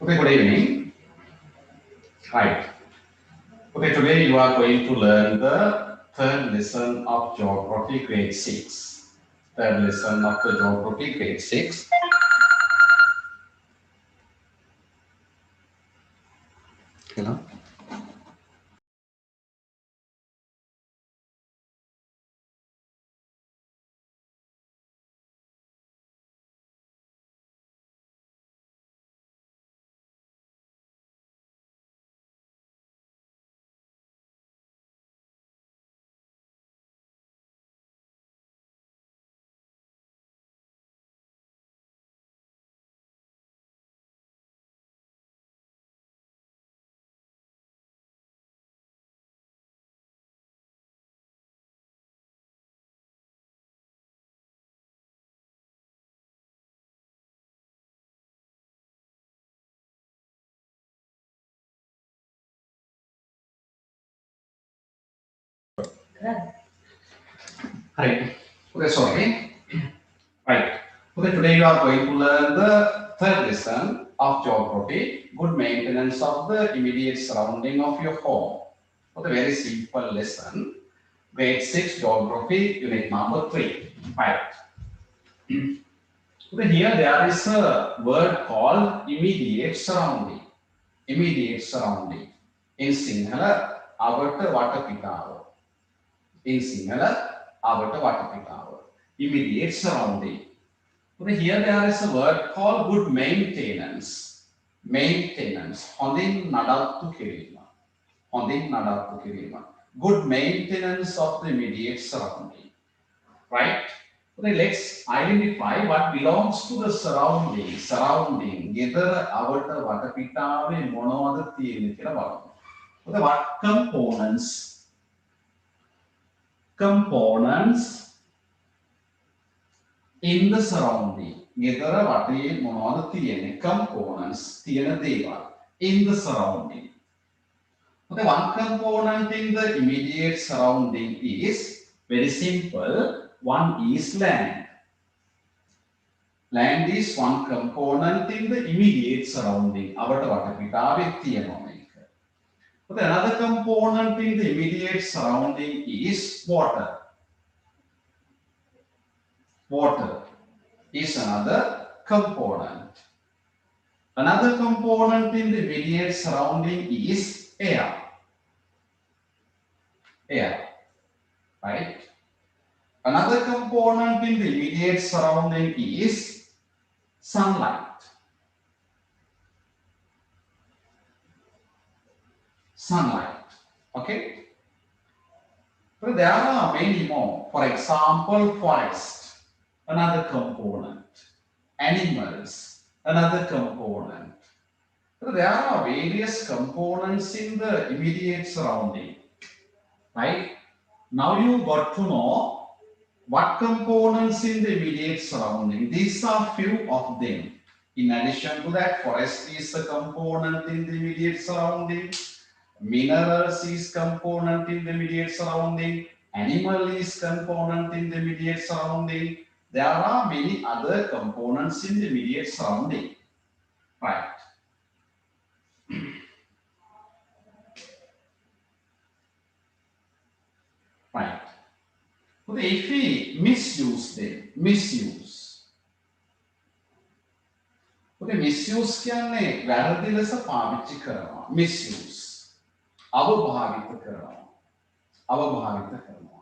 Okay, good evening. Right. Okay, today you are going to learn the third lesson of Geography Grade 6. Third lesson of the Geography Grade 6. Hello. Right. Okay, sorry. Right. Okay, today you are going to learn the third lesson of Geography, good maintenance of the immediate surrounding of your home. Okay, very simple lesson. Grade 6 Geography, unit number 3. Right. Okay, here there is a word called immediate surrounding. Immediate surrounding. In Sinhala, avata watapitaava. In Sinhala, avata watapitaava. Immediate surrounding. Okay, here there is a word called good maintenance. Maintenance. Hondin nadattu kirima. Hondin nadattu kirima. Good maintenance of the immediate surrounding. Right? Okay, let's identify what belongs to the surrounding. Surrounding. Gether avata watapitaave monowada thiyenne kiyala balana. Okay, what components? Components in the surrounding. Gether vataye monowada thiyenne. Components thiyana deva in the surrounding. Okay, one component in the immediate surrounding is very simple. One is land. Land is one component in the immediate surrounding. Avata watapitaave thiyana මේක. But another component in the immediate surrounding is water. Water is another component. Another component in the immediate surrounding is air. Air, right? Another component in the immediate surrounding is sunlight. Sunlight, okay? But there are many more. For example, forest, another component. Animals, another component. So there are various components in the immediate surrounding, right? Now you got to know what components in the immediate surrounding. These are few of them. In addition to that, forest is a component in the immediate surrounding. Minerals is component in the immediate surrounding. Animal is component in the immediate surrounding. There are many other components in the immediate surrounding, right? Right. Okay, if we misuse them, misuse. Okay, misuse කියන්නේ වැරදි ලෙස පාවිච්චි කරනවා. Misuse. අවභාවිත කරනවා. අවභාවිත කරනවා.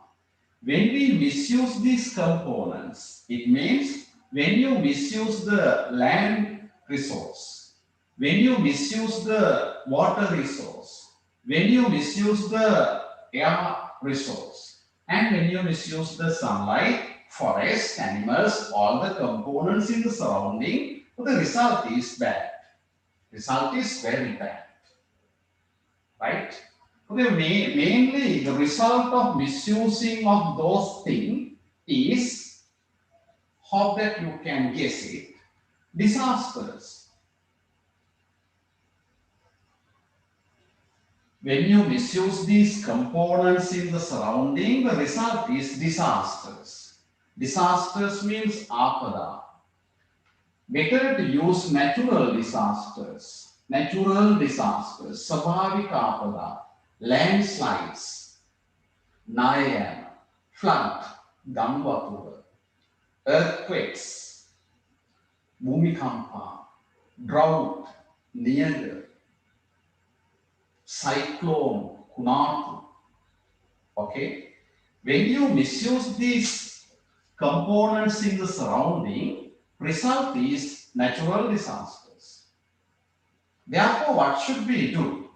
When we misuse these components, it means when you misuse the land resource, when you misuse the water resource, when you misuse the air resource, and when you misuse the sunlight, forest, animals, all the components in the surrounding, so the result is bad. Result is very bad. Right? Okay, mainly the result of misusing of those things is, hope that you can guess it, disasters. When you misuse these components in the surrounding, the result is disasters. Disasters means apada. Better to use natural disasters. natural disasters, ස්වභාවික ආපදා, landslides, නායෑම, flood, ගම් වතුර, earthquakes, භූමිකම්පා, drought, නියඟ, cyclone, කුණාටු. Okay? When you misuse these components in the surrounding, result is natural disasters. Therefore, what should we do?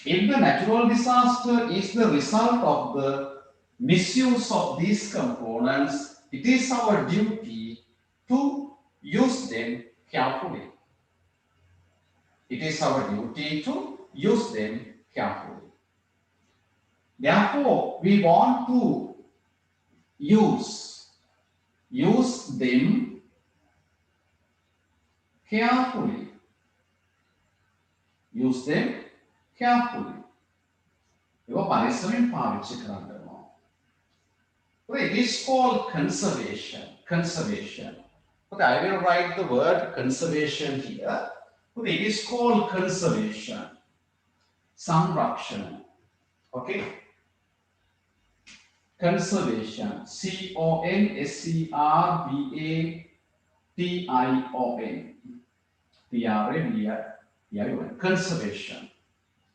If the natural disaster is the result of the misuse of these components, it is our duty to use them carefully. It is our duty to use them carefully. Therefore, we want to use them carefully. Use them carefully. ඒවා පරිස්සමෙන් පාවිච්චි කරන්න ඕන. It is called conservation. Conservation. Okay, I will write the word conservation here. Okay, it is called conservation. Samrakshana. Okay. Conservation. CONSERVATION. Conservation.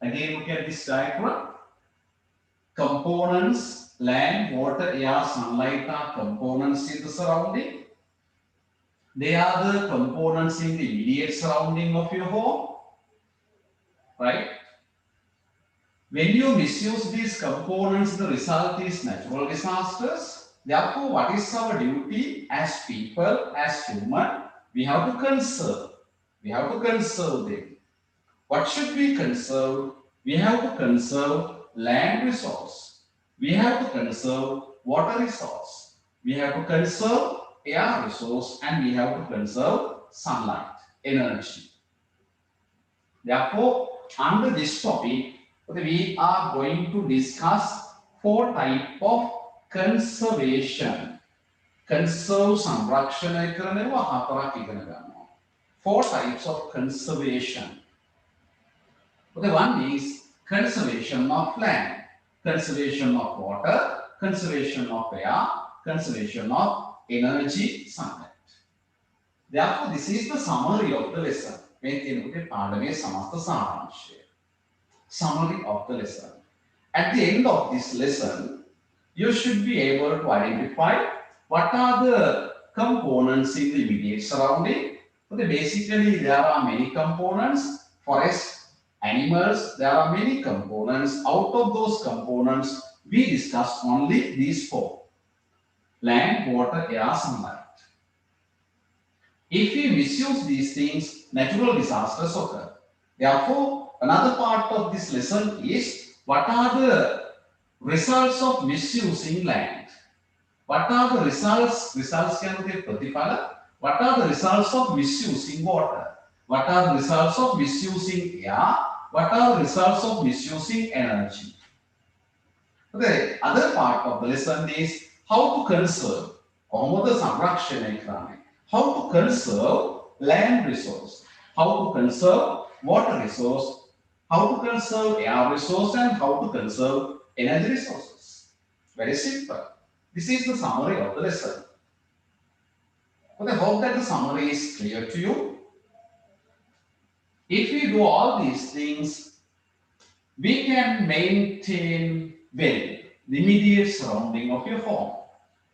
Again, look at this diagram. Components, land, water, air, sunlight are components in the surrounding. They are the components in the immediate surrounding of your home. Right? When you misuse these components, the result is natural disasters. Therefore, what is our duty as people, as human? We have to conserve. We have to conserve them. What should we conserve? We have to conserve land resource. We have to conserve water resource. We have to conserve air resource, and we have to conserve sunlight, energy. Therefore, under this topic, we are going to discuss 4 types of conservation. Conserve, samrakshana කරනවා හතරක් ඉගෙන ගන්නවා. 4 types of conservation. Okay, one is conservation of land, conservation of water, conservation of air, conservation of energy, sunlight. Therefore, this is the summary of the lesson. මේ තියෙනකොට පාඩමේ සමස්ත සාරාංශය. Summary of the lesson. At the end of this lesson, you should be able to identify what are the components in the immediate surrounding. Okay, basically, there are many components. Forest, animals, there are many components. Out of those components, we discuss only these 4. Land, water, air, sunlight. If we misuse these things, natural disasters occur. Therefore, another part of this lesson is what are the results of misusing land? What are the results? Results can be pratipala. What are the results of misusing water? What are the results of misusing air? What are the results of misusing energy? The other part of the lesson is how to conserve. How to conserve land resource. How to conserve water resource. How to conserve air resource, and how to conserve energy resources. Very simple. This is the summary of the lesson. But I hope that the summary is clear to you. If we do all these things, we can maintain well the immediate surrounding of your home.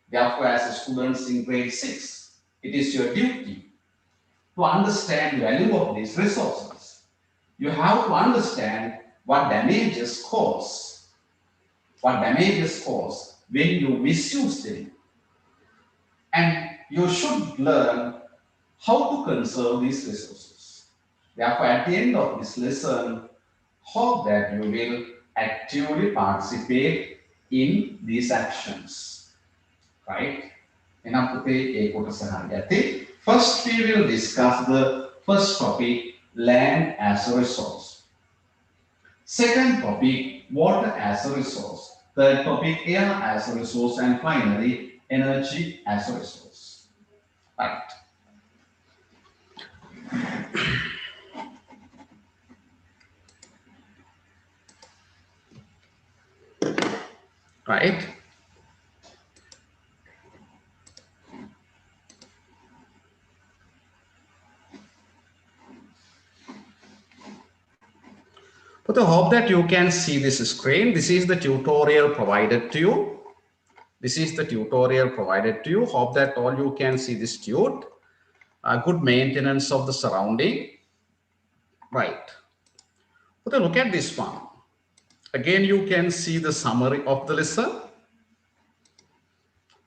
Therefore, as a students in grade 6, it is your duty to understand the value of these resources. You have to understand what damages cause. What damages cause when you misuse them. And you should learn how to conserve these resources. Therefore, at the end of this lesson, hope that you will actively participate in these actions. Right? First, we will discuss the first topic, land as a resource. Second topic, water as a resource. Third topic, air as a resource. And finally, energy as a resource. Right. right? But I hope that you can see this screen. This is the tutorial provided to you. This is the tutorial provided to you. Hope that all you can see this tute. Good maintenance of the surrounding. Right. But look at this one. Again, you can see the summary of the lesson.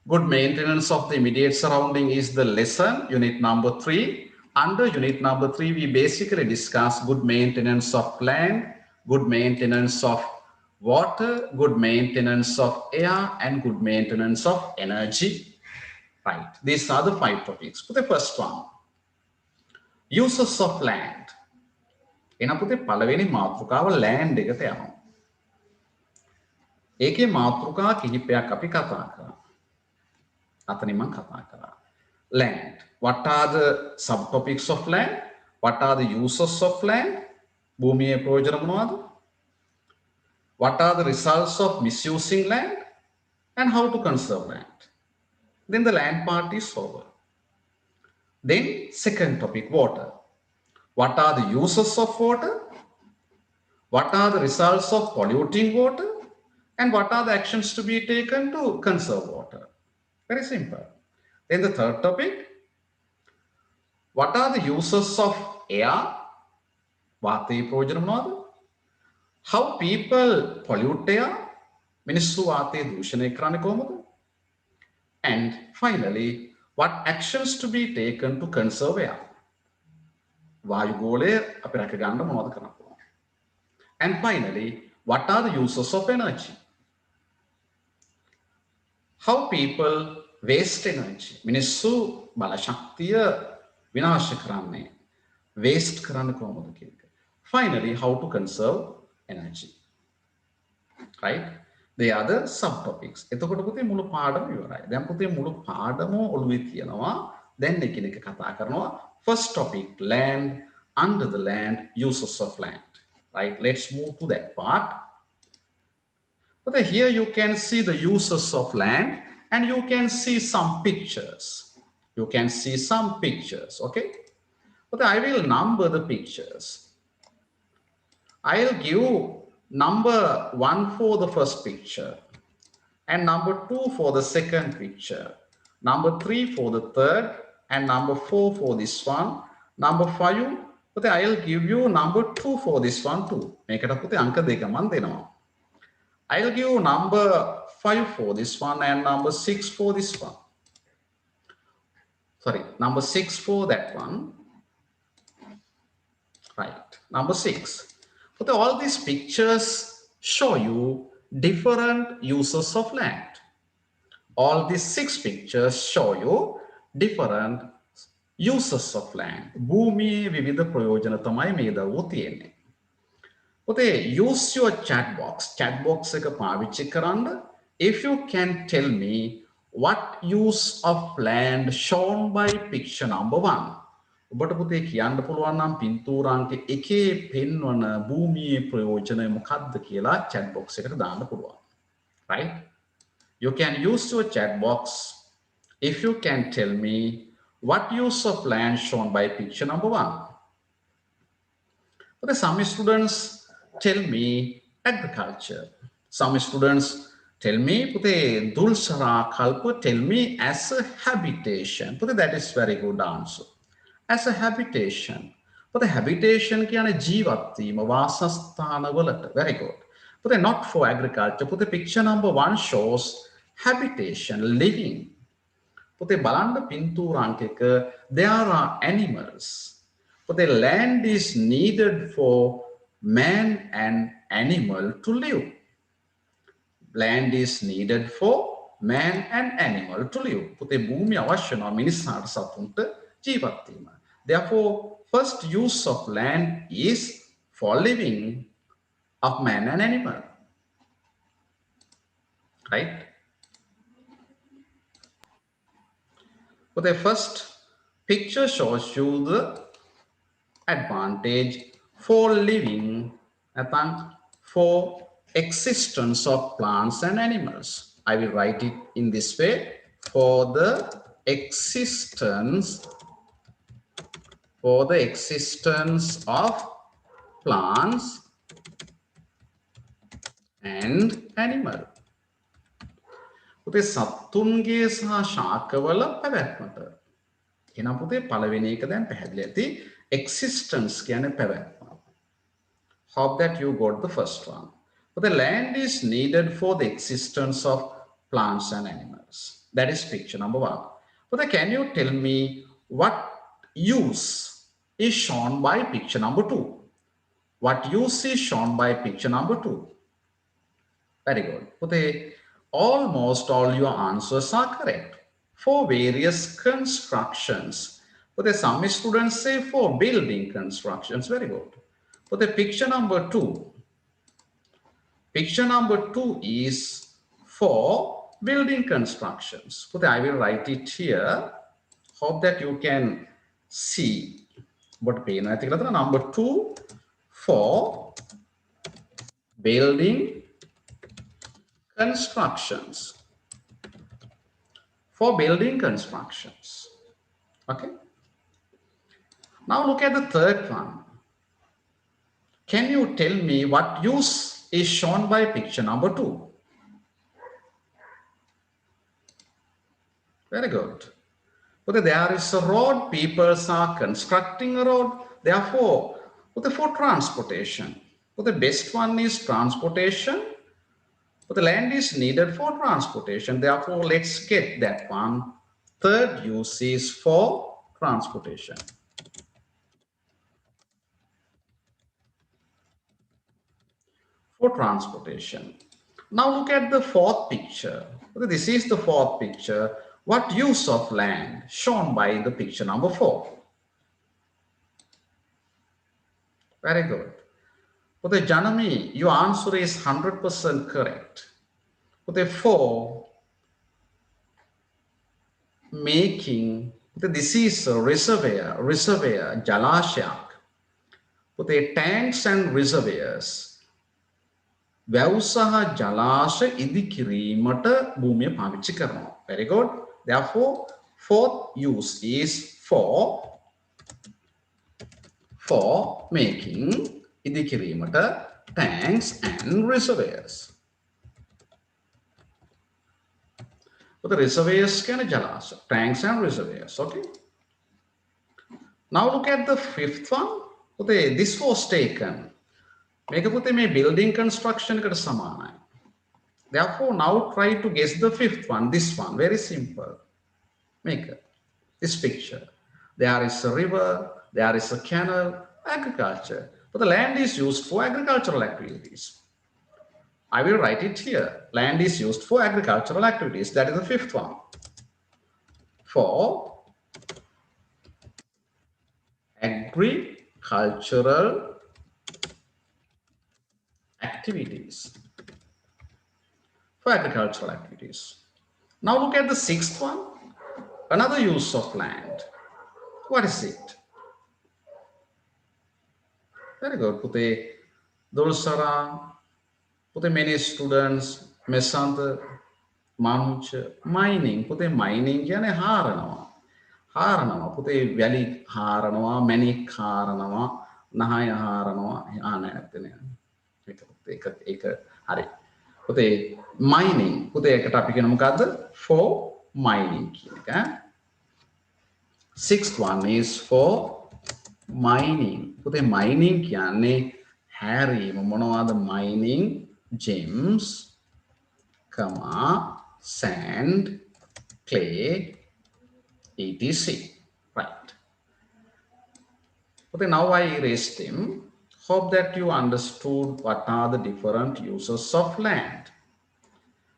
Good maintenance of the immediate surrounding is the lesson, unit number 3. Under unit number 3, we basically discuss good maintenance of land, good maintenance of water, good maintenance of air, and good maintenance of energy. Right. These are the 5 topics. For the first one, uses of land. එනපුතේ පළවෙනි මාතෘකාව land එකට යනවා. ඒකේ මාතෘකා කිහිපයක් අපි කතා කරා. අතනින් මම කතා කරා. Land. What are the subtopics of land? What are the uses of land? භූමියේ ප්‍රයෝජන මොනවාද? What are the results of misusing land? And how to conserve land? Then the land part is over. Then second topic, water. What are the uses of water? What are the results of polluting water? And what are the actions to be taken to conserve water? Very simple. Then the third topic, what are the uses of air? වාතයේ ප්‍රයෝජන මොනවාද? How people pollute air? මිනිස්සු වාතය දූෂණය කරන්නේ කොහොමද? And finally, what actions to be taken to conserve air? වායුගෝලය අපි රැක ගන්න මොනවද කරන්න පුළුවන්? And finally, what are the uses of energy? How people waste energy. මිනිස්සු බල ශක්තිය විනාශ කරන්නේ. Waste කරන්න කොහොමද කියන එක. Finally, how to conserve energy. Right? They are the subtopics. එතකොට පුතේ මුළු පාඩම ඉවරයි. දැන් පුතේ මුළු පාඩම ඔළුවේ තියෙනවා. දැන් එකිනෙක කතා කරනවා. First topic, land, under the land, uses of land. Right? Let's move to that part. But here you can see the uses of land and you can see some pictures. You can see some pictures, okay? But I will number the pictures. I'll give number 1 for the first picture and number 2 for the second picture, number 3 for the third, and number 4 for this one, number 5, but I'll give you number 2 for this one too. මේකට පුතේ අංක දෙක මන් දෙනවා. I'll give you number 5 for this one and number 6 for this one. Sorry, number 6 for that one. Right, number 6. But all these pictures show you different uses of land. All these 6 pictures show you different uses of land. භූමියේ විවිධ ප්‍රයෝජන තමයි මේ දරුවෝ තියෙන්නේ. පුතේ use your chat box. Chat box එක පාවිච්චි කරන්න. If you can tell me what use of land shown by picture number 1. ඔබට පුතේ කියන්න පුළුවන් නම් පින්තූරාංක 1 පෙන්වන භූමියේ ප්‍රයෝජනය මොකක්ද කියලා chat box එකට දාන්න පුළුවන්. Right? You can use your chat box if you can tell me what use of land shown by picture number 1. But some students tell me agriculture. Some students tell me dulsara kalpa tell me as a habitation. But that is very good answer. As a habitation. But the habitation කියන්නේ ජීවත් වීම වාසස්ථානවලට. Very good. But not for agriculture. But the picture number 1 shows habitation, living. But බලන්න පින්තූරාංක එක, there are animals. But the land is needed for man and animal to live. Land is needed for man and animal to live. But the භූමිය අවශ්‍ය වෙනවා මිනිස්සුන්ට සතුන්ට ජීවත් වීම. Therefore, first use of land is for living of man and animal. Right? But the first picture shows you the advantage for living, for existence of plants and animals. I will write it in this way. For the existence of plants and animal. පුතේ සත්තුන්ගේ සහ ශාකවල පැවැත්මට. එහෙනම් පුතේ පළවෙනි එක දැන් පැහැදිලි ඇති. existence කියන්නේ පැවැත්ම. Hope that you got the first one. But the land is needed for the existence of plants and animals. That is picture number 1. But can you tell me what use is shown by picture number 2? What use is shown by picture number 2? Very good. But almost all your answers are correct for various constructions. But some students say for building constructions. Very good. But the picture number 2 is for building constructions. But I will write it here. Hope that you can see. But number 2 for building constructions. For building constructions. Okay. Now look at the third one. Can you tell me what use is shown by picture number 2? Very good. But there is a road, people are constructing a road, therefore, for transportation. But the best one is transportation. But the land is needed for transportation, therefore, let's get that one. Third use is for transportation. For transportation. Now look at the fourth picture. This is the fourth picture. What use of land shown by the picture number 4? Very good. But the Janami, your answer is 100% correct. But the 4 making, this is a reservoir, Jalashayak. But the tanks and reservoirs. වැව් සහ ජලාශ ඉදිකිරීමට භූමිය පාවිච්චි කරනවා. Very good. Therefore, fourth use is for making ඉදිකිරීමට tanks and reservoirs. But the reservoirs can ජලාශ, tanks and reservoirs. Okay. Now look at the fifth one. Okay, this was taken. Make a building construction. Therefore, now try to guess the fifth one. This one, very simple. Make this picture. There is a river, there is a canal, agriculture. But the land is used for agricultural activities. I will write it here. Land is used for agricultural activities. That is the fifth one. For agricultural activities. For agricultural activities. Now look at the sixth one. Another use of land. What is it? Very good. Pute Dulsara. Pute many students. Mesanta. Manucha. Mining. Pute mining. Yane haranawa. Haranawa. Pute valley haranawa. Manik haranawa. Nahaya haranawa. Anayatene. එක හරි. පුතේ mining. පුතේ එකට අපි කියන මොකද්ද? For mining කියන එක. Sixth one is for mining. පුතේ mining කියන්නේ හැරීම. මොනවද mining? Gems, sand, clay, etc. Right. Okay, now I erased him. Hope that you understood what are the different uses of land.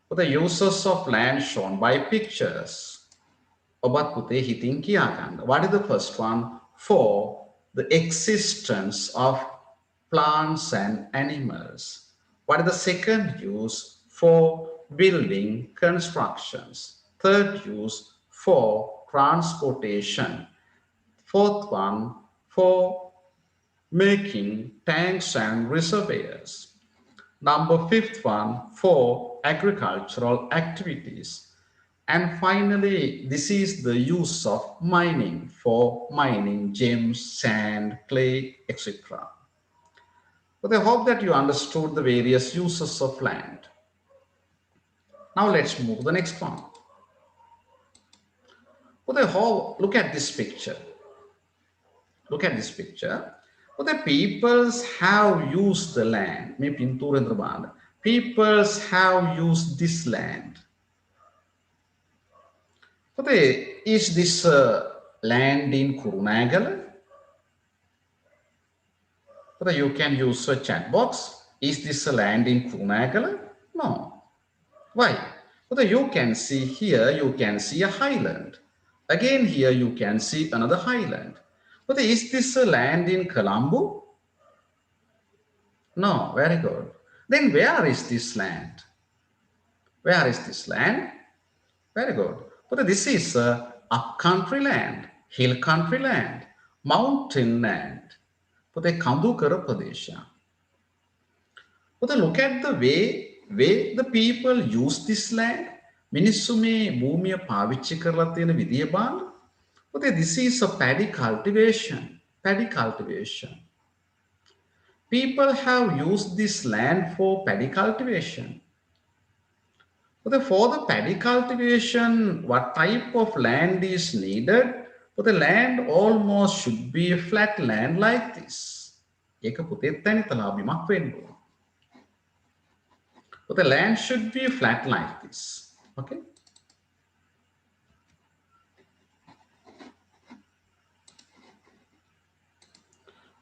But the uses of land shown by pictures. What is the first one? For the existence of plants and animals. What is the second use? For building constructions. Third use for transportation. Fourth one for making tanks and reservoirs. Number fifth one for agricultural activities. And finally, this is the use of mining for mining gems, sand, clay, etc. But I hope that you understood the various uses of land. Now let's move to the next one. But I hope, look at this picture. Look at this picture. But the peoples have used the land. Peoples have used this land. But is this land in Kurunagala? But you can use a chat box. Is this a land in Kurunagala? No. Why? But you can see here, you can see a highland. Again here you can see another highland. But is this a land in Colombo? No, very good. Then where is this land? Where is this land? Very good. But this is upcountry land, hill country land, mountain land. But the Kandukara Pradesha. But look at the way the people use this land. මිනිස්සු මේ භූමිය පාවිච්චි කරලා තියෙන විදිය බලන්න. But this is a paddy cultivation. Paddy cultivation. People have used this land for paddy cultivation. But for the paddy cultivation, what type of land is needed? But the land almost should be a flat land like this. ඒක පුතේ තනිතලාභිමක් වෙන්න ඕන. But the land should be flat like this. Okay.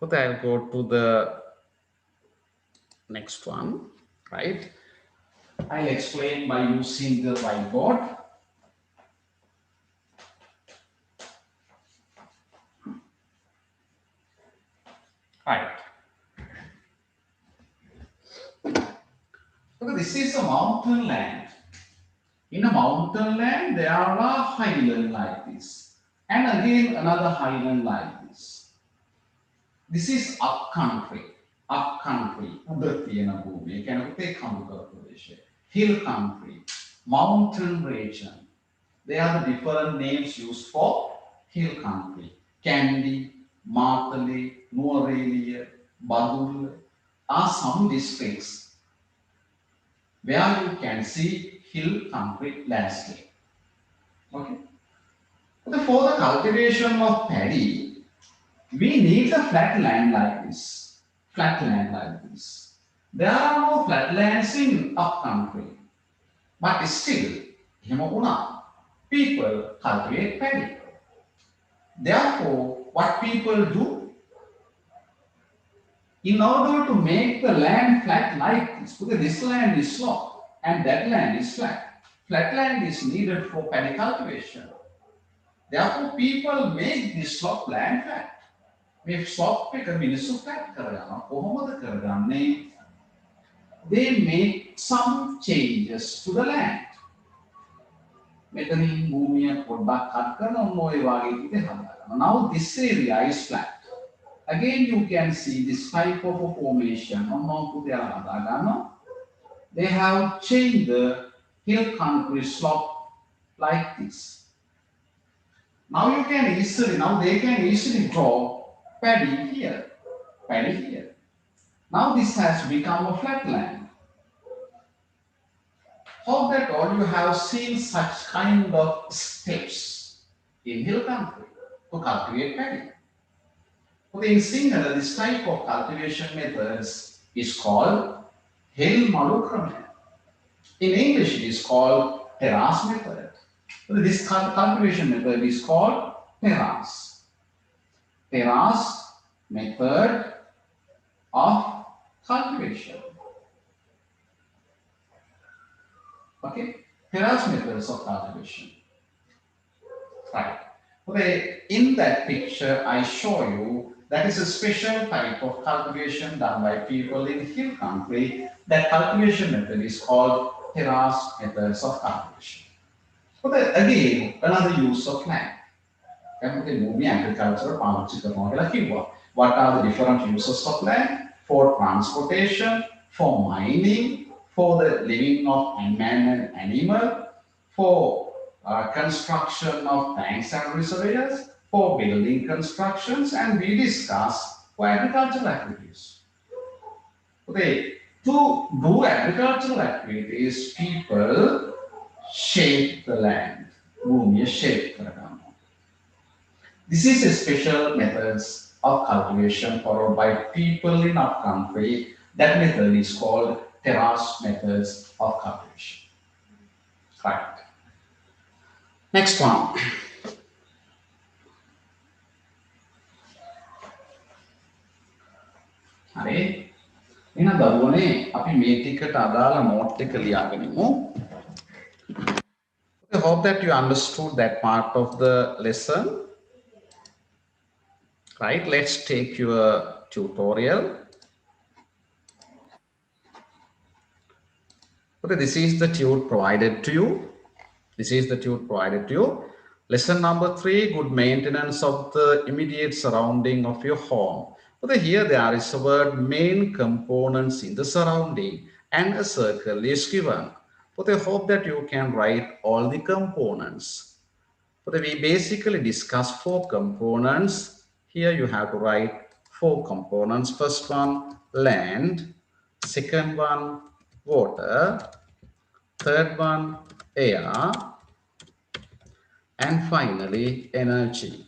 But I'll go to the next one, right? I'll explain by using the whiteboard. Right. Look, this is a mountain land. In a mountain land, there are highlands like this. And again, another highland like this. This is upcountry. Upcountry. Hill country. Mountain region. They are the different names used for hill country. Kandy, Matale, Nuwara, Badul are some districts where you can see hill country landscape. Okay. But for the cultivation of paddy, we need a flat land like this. Flat land like this. There are no flatlands in upcountry. But still, people cultivate paddy. Therefore, what people do? In order to make the land flat like this, because this land is slope and that land is flat. Flat land is needed for paddy cultivation. Therefore, people make this slope land flat. If slope එක මිනිස්සු flat කරගන්නවා කොහොමද කරගන්නේ? They make some changes to the land. මෙතනින් භූමිය පොඩ්ඩක් cut කරන ඔන්න ඔය වගේ විදිහට හදාගන්නවා. Now this area is flat. Again, you can see this type of a formation. They have changed the hill country slope like this. Now they can easily draw paddy here, paddy here. Now this has become a flat land. Hope that all you have seen such kind of steps in hill country to cultivate paddy. In Sinhala, this type of cultivation methods is called hill malukrama. In English, it is called terrace method. This cultivation method is called terrace. Terrace method of cultivation. Okay, terrace methods of cultivation. Right. Okay, in that picture, I show you that is a special type of cultivation done by people in hill country. That cultivation method is called terrace methods of cultivation. Okay, again, another use of land. What are the different uses of land? For transportation, for mining, for the living of man and animal, for construction of tanks and reservoirs, for building constructions, and we discuss for agricultural activities. Okay, to do agricultural activities, people shape the land. Bhumi shape karagama. This is a special methods of cultivation followed by people in our country. That method is called terrace methods of cultivation. Right. Next one. හරි එහෙනම් දරුවනේ අපි මේ ටිකට අදාළ note එක ලියාගනිමු. I hope that you understood that part of the lesson. Right, let's take your tutorial. Okay, this is the tute provided to you. This is the tute provided to you. Lesson number 3, good maintenance of the immediate surrounding of your home. Okay, here there is a word main components in the surrounding and a circle is given. But I hope that you can write all the components. But we basically discuss 4 components. Here you have to write 4 components. First one, land. Second one, water. Third one, air. And finally, energy.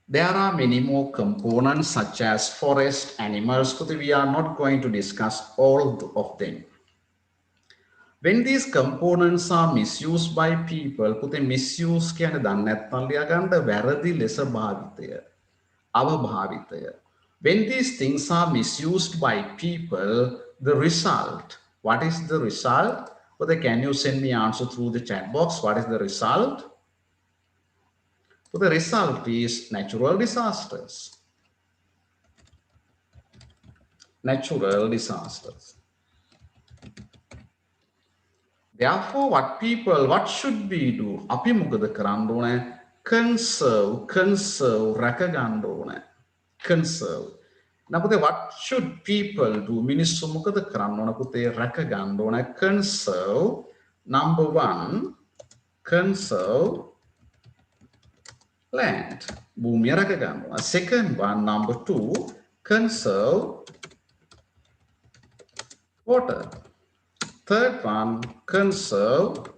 There are many more components such as forest, animals, but we are not going to discuss all of them. When these components are misused by people, පුතේ misuse කියන්නේ දන්නේ නැත්නම් ලියා ගන්න වැරදි ලෙස භාවිතය, අවභාවිතය. When these things are misused by people, the result, what is the result? Putte, can you send me answer through the chat box? What is the result? So the result is natural disasters. Natural disasters. Therefore, what should we do? අපි මොකද කරන්න ඕනේ? Conserve, රැක ගන්න ඕනේ. Conserve. නැපුතේ what should people do? මිනිස්සු මොකද කරන්න ඕන පුතේ? රැක ගන්න ඕනේ. Conserve. Number 1, conserve land. භූමිය රැක ගන්න ඕන. Second one, number 2, conserve water. Third one, conserve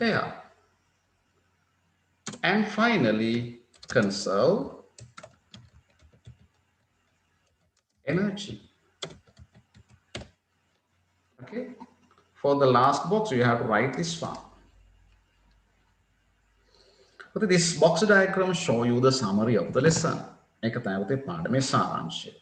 air. And finally, conserve energy. Okay. For the last box, you have to write this one. But this box diagram show you the summary of the lesson. එක තමයි පාඩමේ සාරාංශය.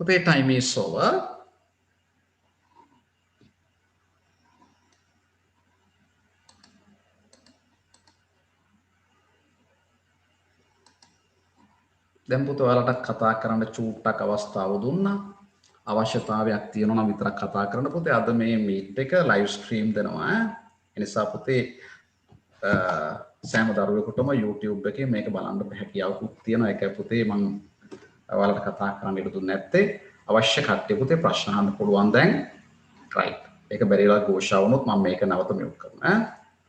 The time is over. දැන් පුතේ ඔයාලට කතා කරන්න චූට්ටක් අවස්ථාව දුන්නා. අවශ්‍යතාවයක් තියෙනවා නම් විතරක් කතා කරන්න පුතේ. අද මේ මීට් එක ලයිව් ස්ට්‍රීම් දෙනවා. ඒ නිසා පුතේ සෑම දරුවෙකුටම YouTube එකේ මේක බලන්න හැකියාවකුත් තියෙනවා. ඒකයි පුතේ මම ඔයාලට කතා කරන්න ඉඩ දුන්නේ නැත්තේ. අවශ්‍ය කට්ටිය පුතේ ප්‍රශ්න අහන්න පුළුවන් දැන්. right. ඒක බැරිලා ഘോഷා වුණොත් මම මේක නැවත මියුට් කරනවා.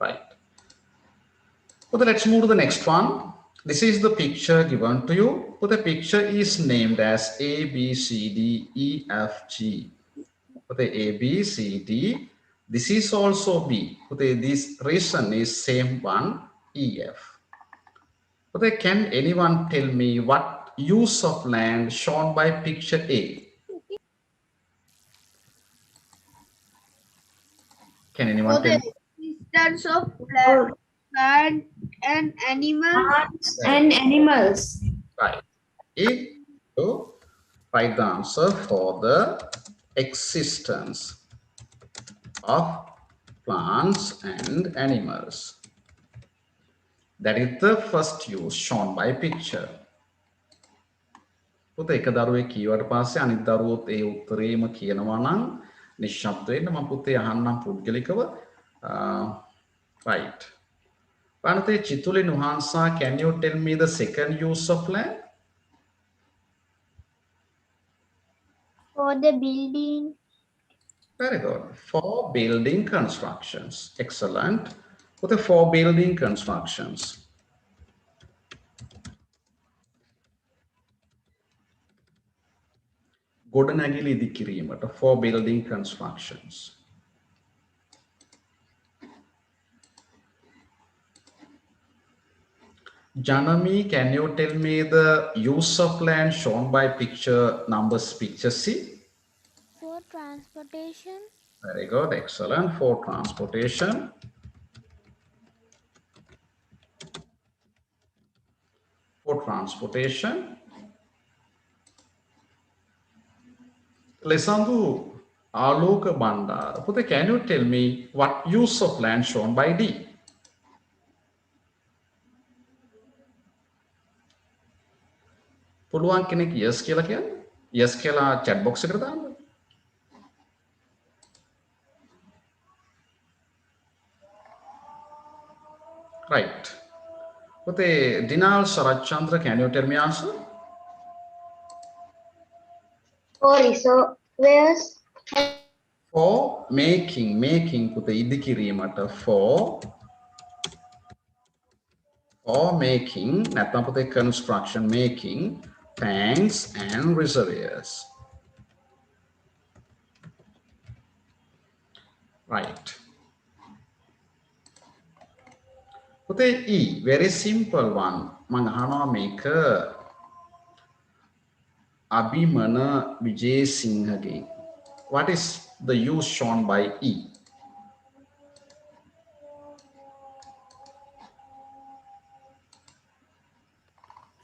right. So let's move to the next one. This is the picture given to you. So the picture is named as A, B, C, D, E, F, G. So the A, B, C, D. This is also B. So this reason is same one, E, F. So can anyone tell me what use of land shown by picture A? Can anyone tell me? Distance of land. Plant and animals. Plants and animals. Right. If you write the answer for the existence of plants and animals. That is the first use shown by picture. පුතේ එක දරුවෙක් කීවට පස්සේ අනිත් දරුවොත් ඒ උත්තරේම කියනවා නම් නිශ්ශබ්ද වෙන්න මම පුතේ අහන්නම් පුද්ගලිකව right. Panate Chituli Nuhansa, can you tell me the second use of land? For the building. Very good. For building constructions. Excellent. For the for building constructions. ගොඩනැගිලි ඉදිකිරීමට for building constructions. Janami, can you tell me the use of land shown by picture C? For transportation. Very good, excellent. For transportation. For transportation. Lesandu Aloka Bandara. Pute, can you tell me what use of land shown by D? පුළුවන් කෙනෙක් yes කියලා කියන්නේ? yes කියලා chat box එකට දාන්න. Right. Pute, Dinal Sarachandra, can you tell me answer? For reservoirs. For making pute ඉදිකිරීමට for making නැත්නම් පුතේ construction making tanks and reservoirs. Right. පුතේ E, very simple one. මම අහනවා මේක අභිමන විජේසිංහගේ. What is the use shown by E?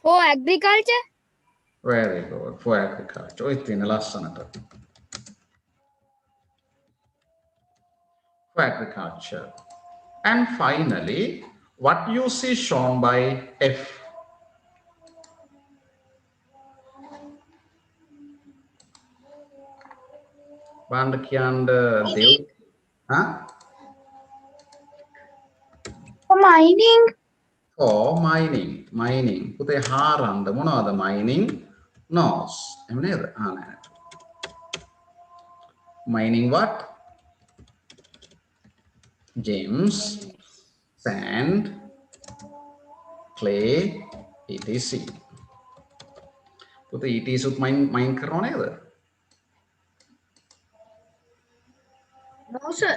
For agriculture. Very good. For agriculture. ඔය තියෙන ලස්සනට. For agriculture. And finally, what use is shown by F? බාණ්ඩ කියන්න දෙව්. Huh? For mining. For mining. පුතේ හාරන්න මොනවද mining? Nose. එහෙම නේද? නෑ. Mining what? Gems, sand, clay, etc. පුතේ ETC උත් mine කරනව නේද? No sir.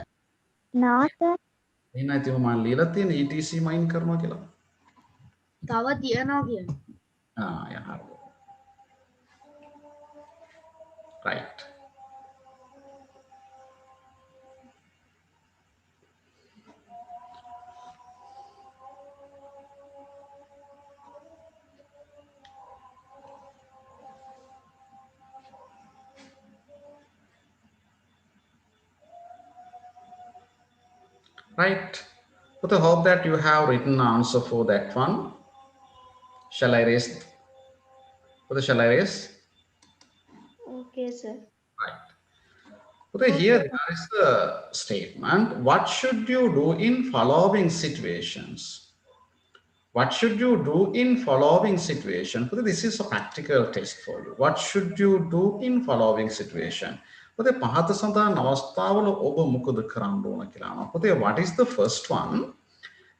No sir. එහෙනම් ඉතින් මම ලියලා තියෙන ETC mine කරනවා කියලා. තව තියනවා කියන්නේ. yeah, හරි. Right. Right. But I hope that you have written answer for that one. Shall I raise? Shall I raise? Okay sir. Right. But here there is a statement. What should you do in following situations? What should you do in following situation? But this is a practical test for you. What should you do in following situation? But the පහත සඳහන් අවස්ථාවල ඔබ මොකද කරන්න ඕන කියලා අහනවා. But what is the first one?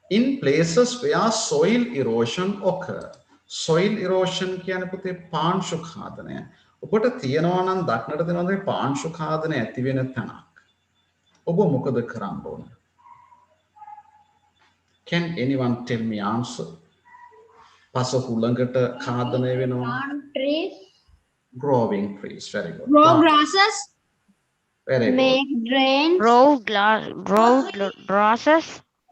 In places where soil erosion occur. Soil erosion කියන්නේ පුතේ පාංශු ඛාදනය. ඔබට තියනවා නම් දක්නට දෙනවා මේ පාංශු ඛාදනය ඇති වෙන තැනක්. ඔබ මොකද කරන්න ඕන? Can anyone tell me answer? පසහු ළඟට ඛාදනය වෙනවා. Plant trees. Growing trees. Very good. Grow grasses. Very good. Make drains. Grow grasses.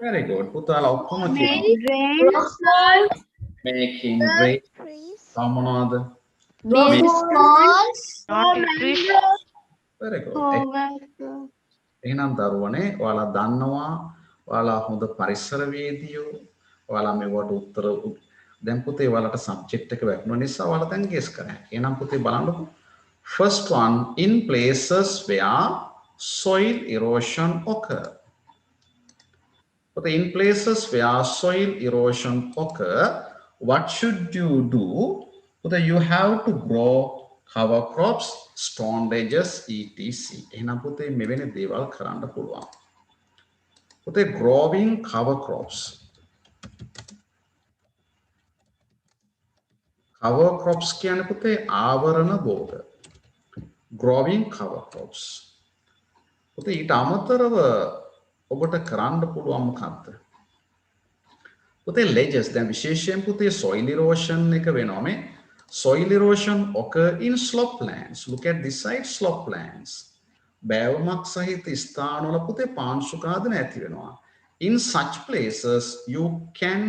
Very good. පුතාලා ඔක්කොම Make කියනවා. drains. Making great. Trees. සමනවාද? Build Schools. Not trees. Very good. එහෙනම් දරුවනේ ඔයාලා දන්නවා ඔයාලා හොඳ පරිසරවේදියෝ ඔයාලා මේවට උත්තර දැන් පුතේ ඔයාලට සබ්ජෙක්ට් එක වැටුණ නිසා ඔයාලා දැන් ගේස් කරා. එහෙනම් පුතේ බලන්නකෝ. First one, in places where soil erosion occur. But in places where soil erosion occur, what should you do? But you have to grow cover crops, stone ledges, etc. එහෙනම් පුතේ මෙවැනි දේවල් කරන්න පුළුවන්. පුතේ growing cover crops. Cover crops කියන්නේ පුතේ ආවරණ භෝග. Growing cover crops. පුතේ ඊට අමතරව ඔබට කරන්න පුළුවන් මොකක්ද? පුතේ ledges දැන් විශේෂයෙන් පුතේ soil erosion එක වෙනවා මේ soil erosion occur in sloplands. Look at this side, sloplands. බෑවුමක් සහිත ස්ථානවල පුතේ පාංශුකාදන ඇති වෙනවා. In such places you can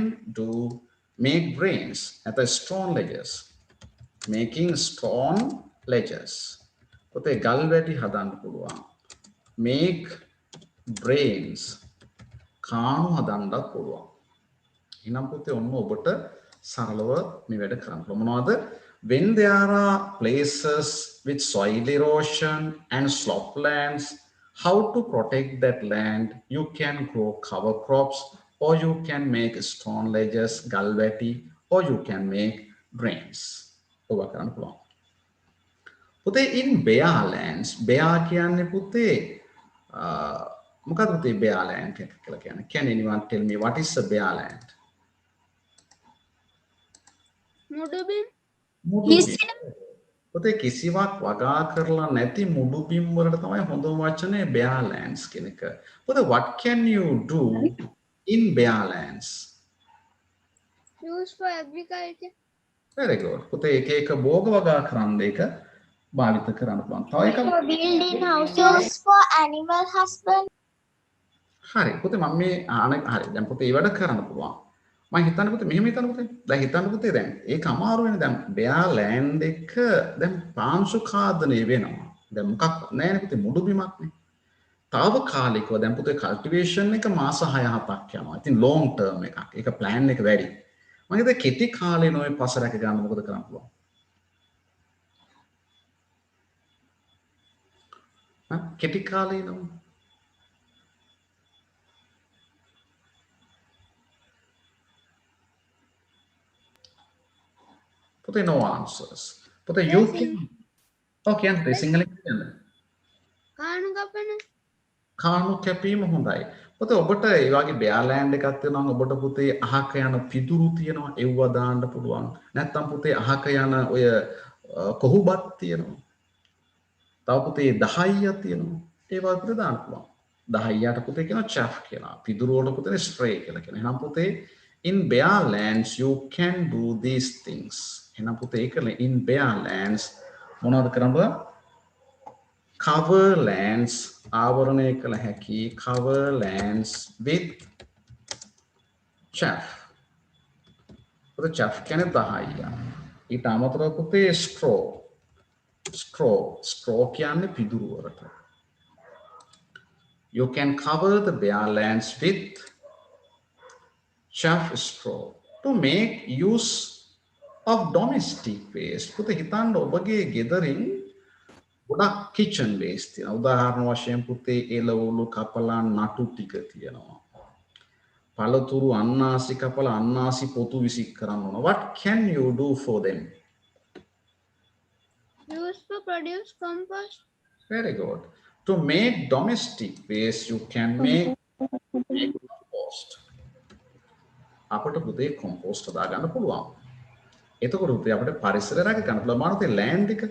make drains at the stone ledges. Making stone ledges. පුතේ ගල් වැටි හදන්න පුළුවන්. Make drains. කාණු හදන්නත් පුළුවන්. එහෙනම් පුතේ ඔන්න ඔබට සරලව මේ වැඩ කරන්න පුළුවන්. මොනවද? When there are places with soil erosion and sloplands, how to protect that land? You can grow cover crops, or you can make stone ledges, galvati, or you can make drains. ඔබ කරන්න පුළුවන්. පුතේ in bare lands, bare කියන්නේ පුතේ මොකක්ද පුතේ bare land කියලා කියන්නේ? Can anyone tell me what is a bare land? මුඩුබිම්. පුතේ කිසිවක් වගා කරලා නැති මුඩු බිම් වලට තමයි හොඳම වචනේ bare lands කියන එක. පුතේ what can you do in bare lands? Used for agriculture. Very good. පුතේ එක එක භෝග වගා කරන්න එක භාවිත කරන්න පුළුවන්. තව එකක් Building houses for animal husband. හරි. පුතේ මම මේ හරි. දැන් පුතේ ඒ වැඩ කරන්න පුළුවන්. මම හිතන්නේ පුතේ මෙහෙම හිතන්න පුතේ. දැන් හිතන්න පුතේ දැන් ඒක අමාරු වෙන දැන් bare land එක දැන් පාංශු කාදනය වෙනවා. දැන් මොකක් නැහැ නේ පුතේ මුඩු බිමක් නේ. తాවකාලිකව දැන් පුතේ කල්ටිවේෂන් එක මාස 6-7ක් යනවා. ඉතින් long term එකක්. ඒක plan එක වැඩි. මම හිතේ කෙටි කාලේ නොවේ පස රැක ගන්න මොකද කරන්න පුළුවන්? කෙටි කාලේ නෝ පුතේ no answers. පුතේ you can okay අන්තේ සිංහලෙන් කියන්න. කාණු කපන. කාණු කැපීම හොඳයි. පුතේ ඔබට ඒ වගේ bare land එකක් තියෙනවා නම් ඔබට පුතේ අහක යන පිදුරු තියෙනවා ඒව දාන්න පුළුවන්. නැත්නම් පුතේ අහක යන ඔය කොහුබත් තියෙනවා. තව පුතේ 10ක් තියෙනවා. ඒවා පුතේ දාන්න පුළුවන්. 10ට පුතේ කියනවා chaff කියලා. පිදුරු වලට පුතේ spray කියලා කියනවා. එහෙනම් පුතේ in bare lands you can do these things. එහෙනම් පුතේ ඒක in bare lands මොනවද කරන්න බෑ? Cover lands ආවරණය කළ හැකි cover lands with chaff. පුතේ chaff කියන්නේ 10ක්. ඊට අමතරව පුතේ straw කියන්නේ පිදුරු වලට. You can cover the bare lands with chaff straw to make use of domestic waste. පුතේ හිතන්න ඔබගේ ගෙදරින් ගොඩක් kitchen waste තියෙනවා. උදාහරණ වශයෙන් පුතේ එළවලු කපලා නටු ටික තියෙනවා. පළතුරු අන්නාසි කපලා අන්නාසි පොතු විසි කරන්න ඕන. What can you do for them? Used for produce compost. Very good. To make domestic waste, you can make compost. අපට පුතේ compost දාගන්න පුළුවන්. එතකොට පුතේ අපිට පරිසරය රැක ගන්න පුළුවන්. මානතේ land එක.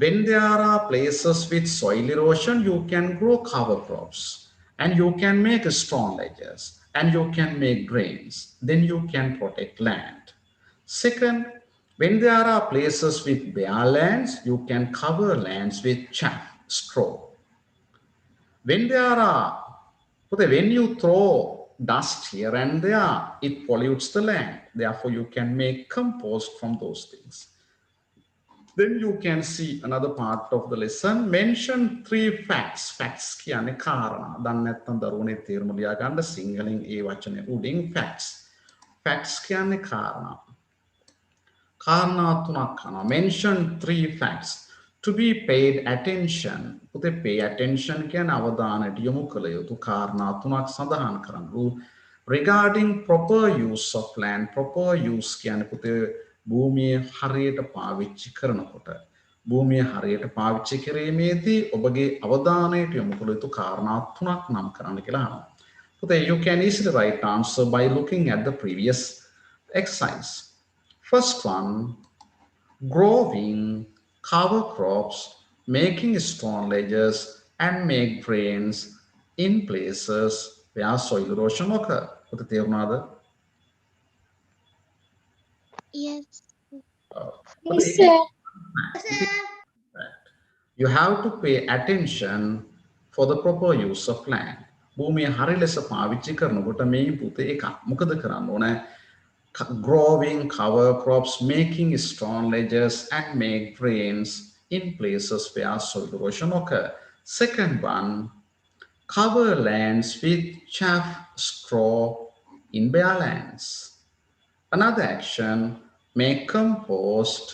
When there are places with soil erosion, you can grow cover crops and you can make stone ledges and you can make drains. Then you can protect land. Second, when there are places with bare lands, you can cover lands with chaff, straw. When there are, when you throw dust here and there, it pollutes the land. Therefore, you can make compost from those things. Then you can see another part of the lesson. Mention 3 facts. Facts කියන්නේ කාරණා. දන්නේ නැත්නම් දරුවනේ තේරුම ලියා ගන්න සිංහලෙන් ඒ වචනේ උඩින් facts. Facts කියන්නේ කාරණා. කාරණා තුනක් කරනවා. Mention 3 facts. To be paid attention. පුතේ pay attention කියන්නේ අවධානයට යොමු කළ යුතු කාරණා තුනක් සඳහන් කරන්න. Regarding proper use of land. Proper use කියන්නේ පුතේ භූමිය හරියට පාවිච්චි කරනකොට භූමිය හරියට පාවිච්චි කිරීමේදී ඔබගේ අවධානයට යොමු කළ යුතු කාරණා තුනක් නම් කරන්න කියලා අහනවා. පුතේ you can easily write answer by looking at the previous exercise. First one, growing cover crops, making stone ledges and make drains in places where soil erosion occur. පුතේ තේරුණාද? Yes. Yes, sir. You have to pay attention for the proper use of land. භූමිය හරි ලෙස පාවිච්චි කරනකොට මේ පුතේ එකක් මොකද කරන්න ඕන? Growing cover crops, making stone ledges and make drains in places where soil erosion occur. Second one, cover lands with chaff, straw in bare lands. Another action, make compost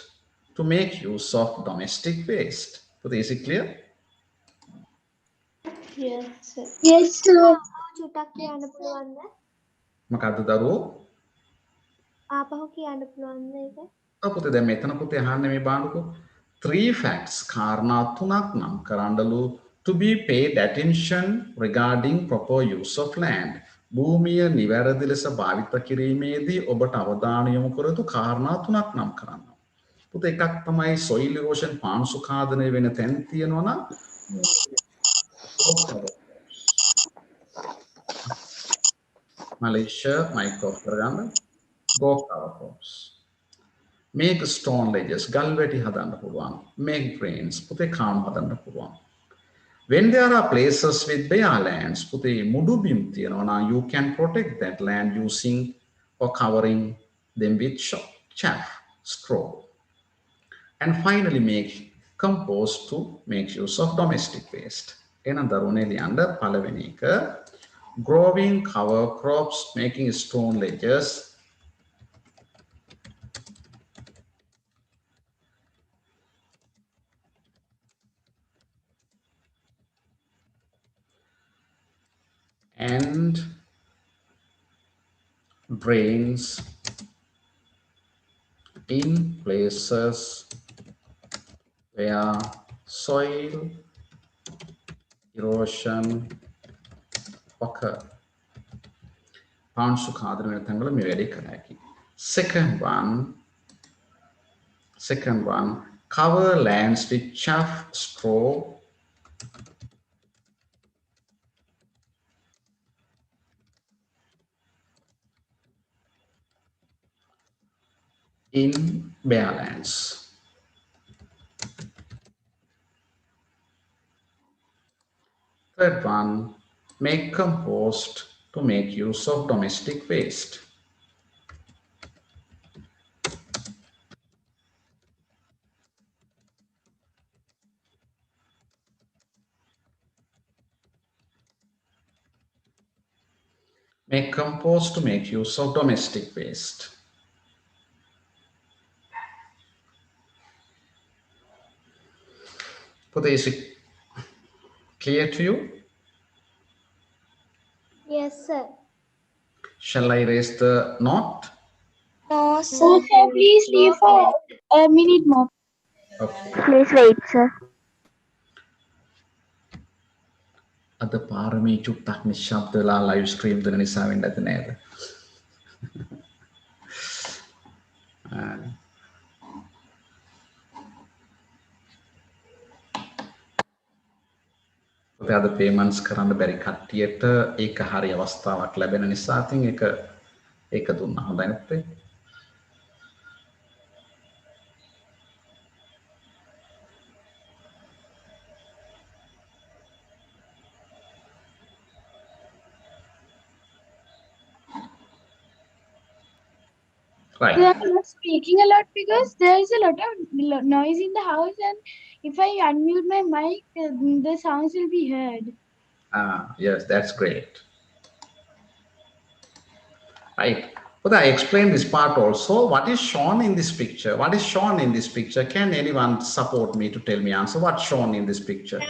to make use of domestic waste. So is it clear? Yes, sir. Yes, sir. චුට්ටක් කියන්න පුළුවන්ද? මොකද්ද දරුවෝ? ආපහු කියන්න පුළුවන්ද ඒක? අපුතේ දැන් මෙතන පුතේ අහන්නේ මේ බාන්නකෝ. 3 facts කාරණා තුනක් නම් කරන්නලු to be paid attention regarding proper use of land. භූමිය නිවැරදි ලෙස භාවිත කිරීමේදී ඔබට අවධානය යොමු කර යුතු කාරණා තුනක් නම් කරන්න. පුතේ එකක් තමයි soil erosion පාංශු ඛාදනය වෙන තැන් තියෙනවා නම් Malaysia micro කරගන්න go cover crops. Make stone ledges, galveti හදන්න පුළුවන්. Make drains, පුතේ කාම හදන්න පුළුවන්. When there are places with bare lands, පුතේ මුඩු බිම් තියෙනවා නම් you can protect that land using or covering them with chaff, straw. And finally make compost to make use of domestic waste. එහෙනම් දරුවනේ ලියන්න පළවෙනි එක growing cover crops, making stone ledges, and drains in places where soil erosion occur. පාංශු ඛාදනය වෙන තැන්වල මේ වැඩේ කළ හැකියි. Second one, cover lands with chaff, straw, in bare lands. Third one, make compost to make use of domestic waste. Make compost to make use of domestic waste. Put is it clear to you? Yes, sir. Shall I raise the knot? No, Sir, sir, please leave for a minute more. Okay. Please wait, sir. අද පාරමී චුට්ටක් නිශ්ශබ්ද වෙලා live stream දෙන නිසා වෙන්න ඇති නේද? පුතේ අද payments කරන්න බැරි කට්ටියට ඒක හරි අවස්ථාවක් ලැබෙන නිසා ඉතින් ඒක දුන්නා. හොඳයි පුතේ. They Right. are not speaking a lot because there is a lot of noise in the house, and if I unmute my mic, the sounds will be heard. Ah, yes, that's great. Right. But I explained this part also. What is shown in this picture? What is shown in this picture? Can anyone support me to tell me answer? What's shown in this picture?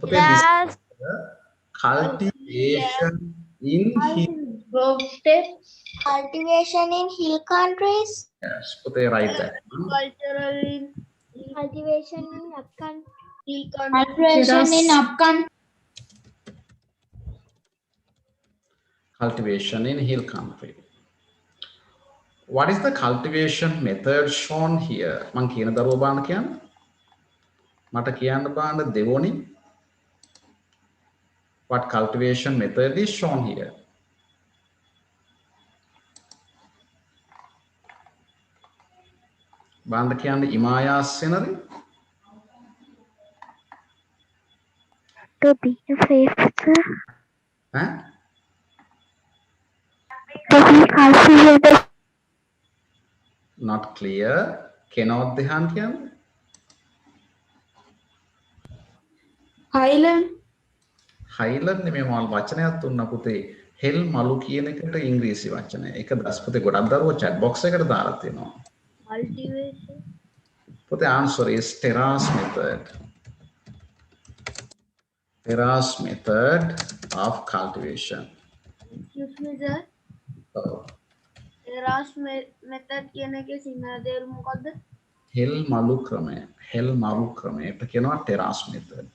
But then this Yes. cultivation in hill. Verb steps. Cultivation in hill countries. Yes, but they write that. Cultural in cultivation in upcountry. Hill Cultivation in upcountry. Cultivation in hill country. What is the cultivation method shown here? Man කියන දරුව බාන කියන්නේ මට කියන්න බාන දෙවොනි. What cultivation method is shown here? බාන්න කියන්නේ ඉමායා scenery. To be a faithful. ඈ To be cultivated. not clear. කෙනොත් දෙහන් කියන්නේ Highland. highland නෙමෙයි මල් වචනයක් තුන්න පුතේ. හෙල් මලු කියන එකට ඉංග්‍රීසි වචනය. ඒක දැස් පුතේ ගොඩක් දරුවෝ chat box එකට දාලා තියෙනවා. Cultivation. But the answer is terrace method. Terrace method of cultivation. Excuse me, sir. Oh. Terrace method කියන එකේ සිංහල තේරුම මොකද්ද? හෙල් මලු ක්‍රමය. හෙල් මලු ක්‍රමයට කියනවා terrace method.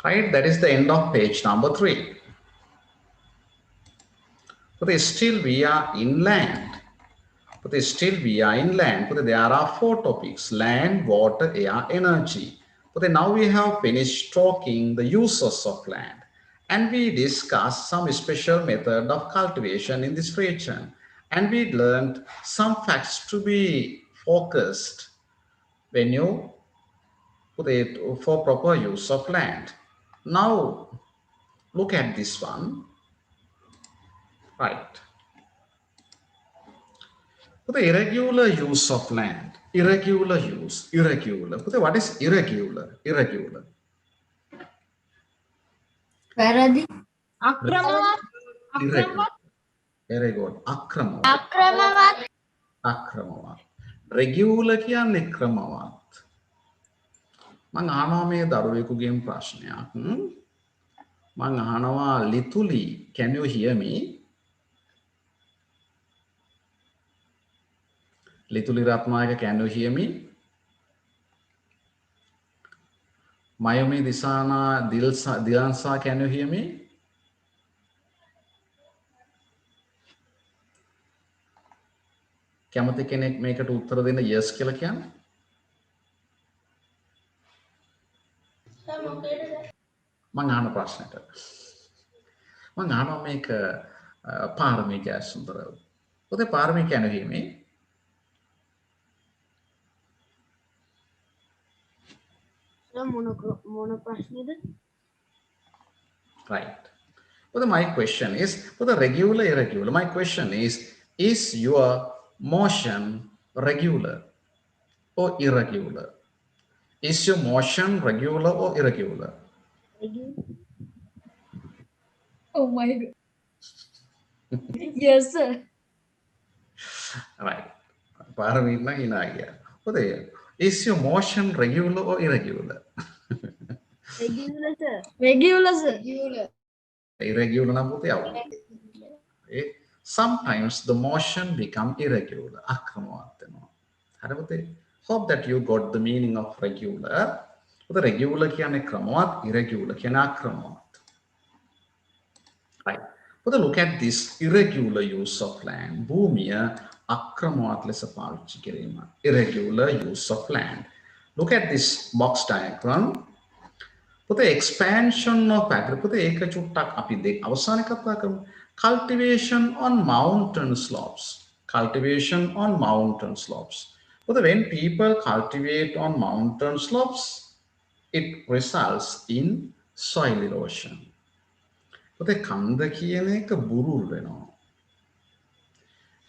Right, that is the end of page number 3. But still we are inland. But there are 4 topics: land, water, air, energy. But now we have finished talking the uses of land, and we discussed some special method of cultivation in this region, and we learned some facts to be focused when you put it for proper use of land. Now look at this one. Right. For the irregular use of land, irregular use, irregular. What is irregular? Irregular. Paradi. Irregular. Very good. Akramavat. අක්‍රමවත්. Akramavat. Regular කියන්නේ ක්‍රමවත්. මං අහනවා මේ දරුවෙකුගෙන් ප්‍රශ්නයක්. මං අහනවා ලිතුලි, can you hear me? Lituli Ratnayaka, can you hear me? Mayumi Disana Dilansa, can you hear me? කැමති කෙනෙක් මේකට උත්තර දෙන්න yes කියලා කියන්නේ? මං අහන ප්‍රශ්නෙට. මං අහනවා මේක පාරමී ජයසුන්දර. පොතේ පාරමී can you hear me? මොන ප්‍රශ්නේද? Right. But my question is, for the regular, irregular, my question is your motion regular or irregular? Is your motion regular or irregular? Oh my God. Yes, sir. Right. Paramina inaya. Is your motion regular or irregular? Regular, sir. Regular, sir. Irregular na puti aw. Sometimes the motion become irregular. Akramavat වෙනවා. හරි පුතේ. Hope that you got the meaning of regular. The regular කියන්නේ ක්‍රමවත්, irregular කියන්නේ අක්‍රමවත්. Right. But look at this irregular use of land. භූමිය අක්‍රමවත් ලෙස පාවිච්චි කිරීම. Irregular use of land. Look at this box diagram. But the expansion of agriculture ඒක චුට්ටක් අපි අවසානයේ කතා කරමු. Cultivation on mountain slopes. Cultivation on mountain slopes. But when people cultivate on mountain slopes, it results in soil erosion. පුතේ කන්ද කියන එක බුරුල් වෙනවා.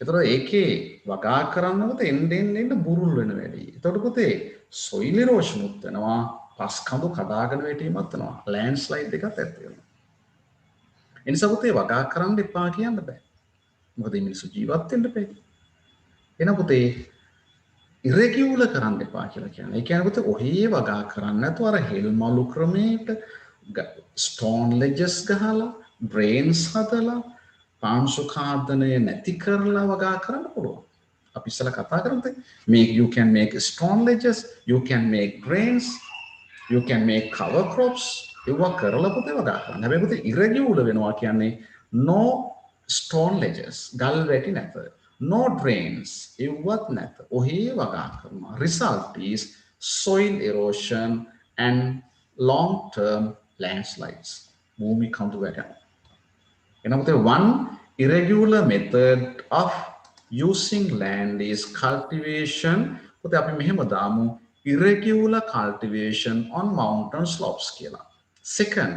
එතකොට ඒකේ වගා කරන්නකොට එන්න බුරුල් වෙන වැඩි. එතකොට පුතේ soil erosion උත් වෙනවා, පස් කඳු කඩාගෙන වැටීමක් වෙනවා, landslide එකක් ඇති වෙනවා. ඒ නිසා පුතේ වගා කරන්න එපා කියන්න බෑ. මොකද මේ මිනිස්සු ජීවත් වෙන්න බෑ. එහෙනම් පුතේ irregular කරන්න එපා කියලා කියන්නේ. ඒ කියන්නේ පුතේ ඔහේ වගා කරන්න නැතුව අර හෙල් මලු ක්‍රමයට stone ledges ගහලා drains හදලා පාංශු ඛාදනය නැති කරලා වගා කරන්න පුළුවන්. අපි ඉස්සලා කතා කරමුද? You can make stone ledges, you can make drains, you can make cover crops. ඒවා කරලා පුතේ වගා කරන්න. හැබැයි පුතේ irregular වෙනවා කියන්නේ no stone ledges, ගල් වැටි නැත. No drains, ඒවත් නැත. ඔහේ වගා කරනවා. Result is soil erosion and long term landslides. භූමි කඳු වැටෙනවා. එනමුත් one irregular method of using land is cultivation. පුතේ අපි මෙහෙම දාමු irregular cultivation on mountain slopes කියලා. Second,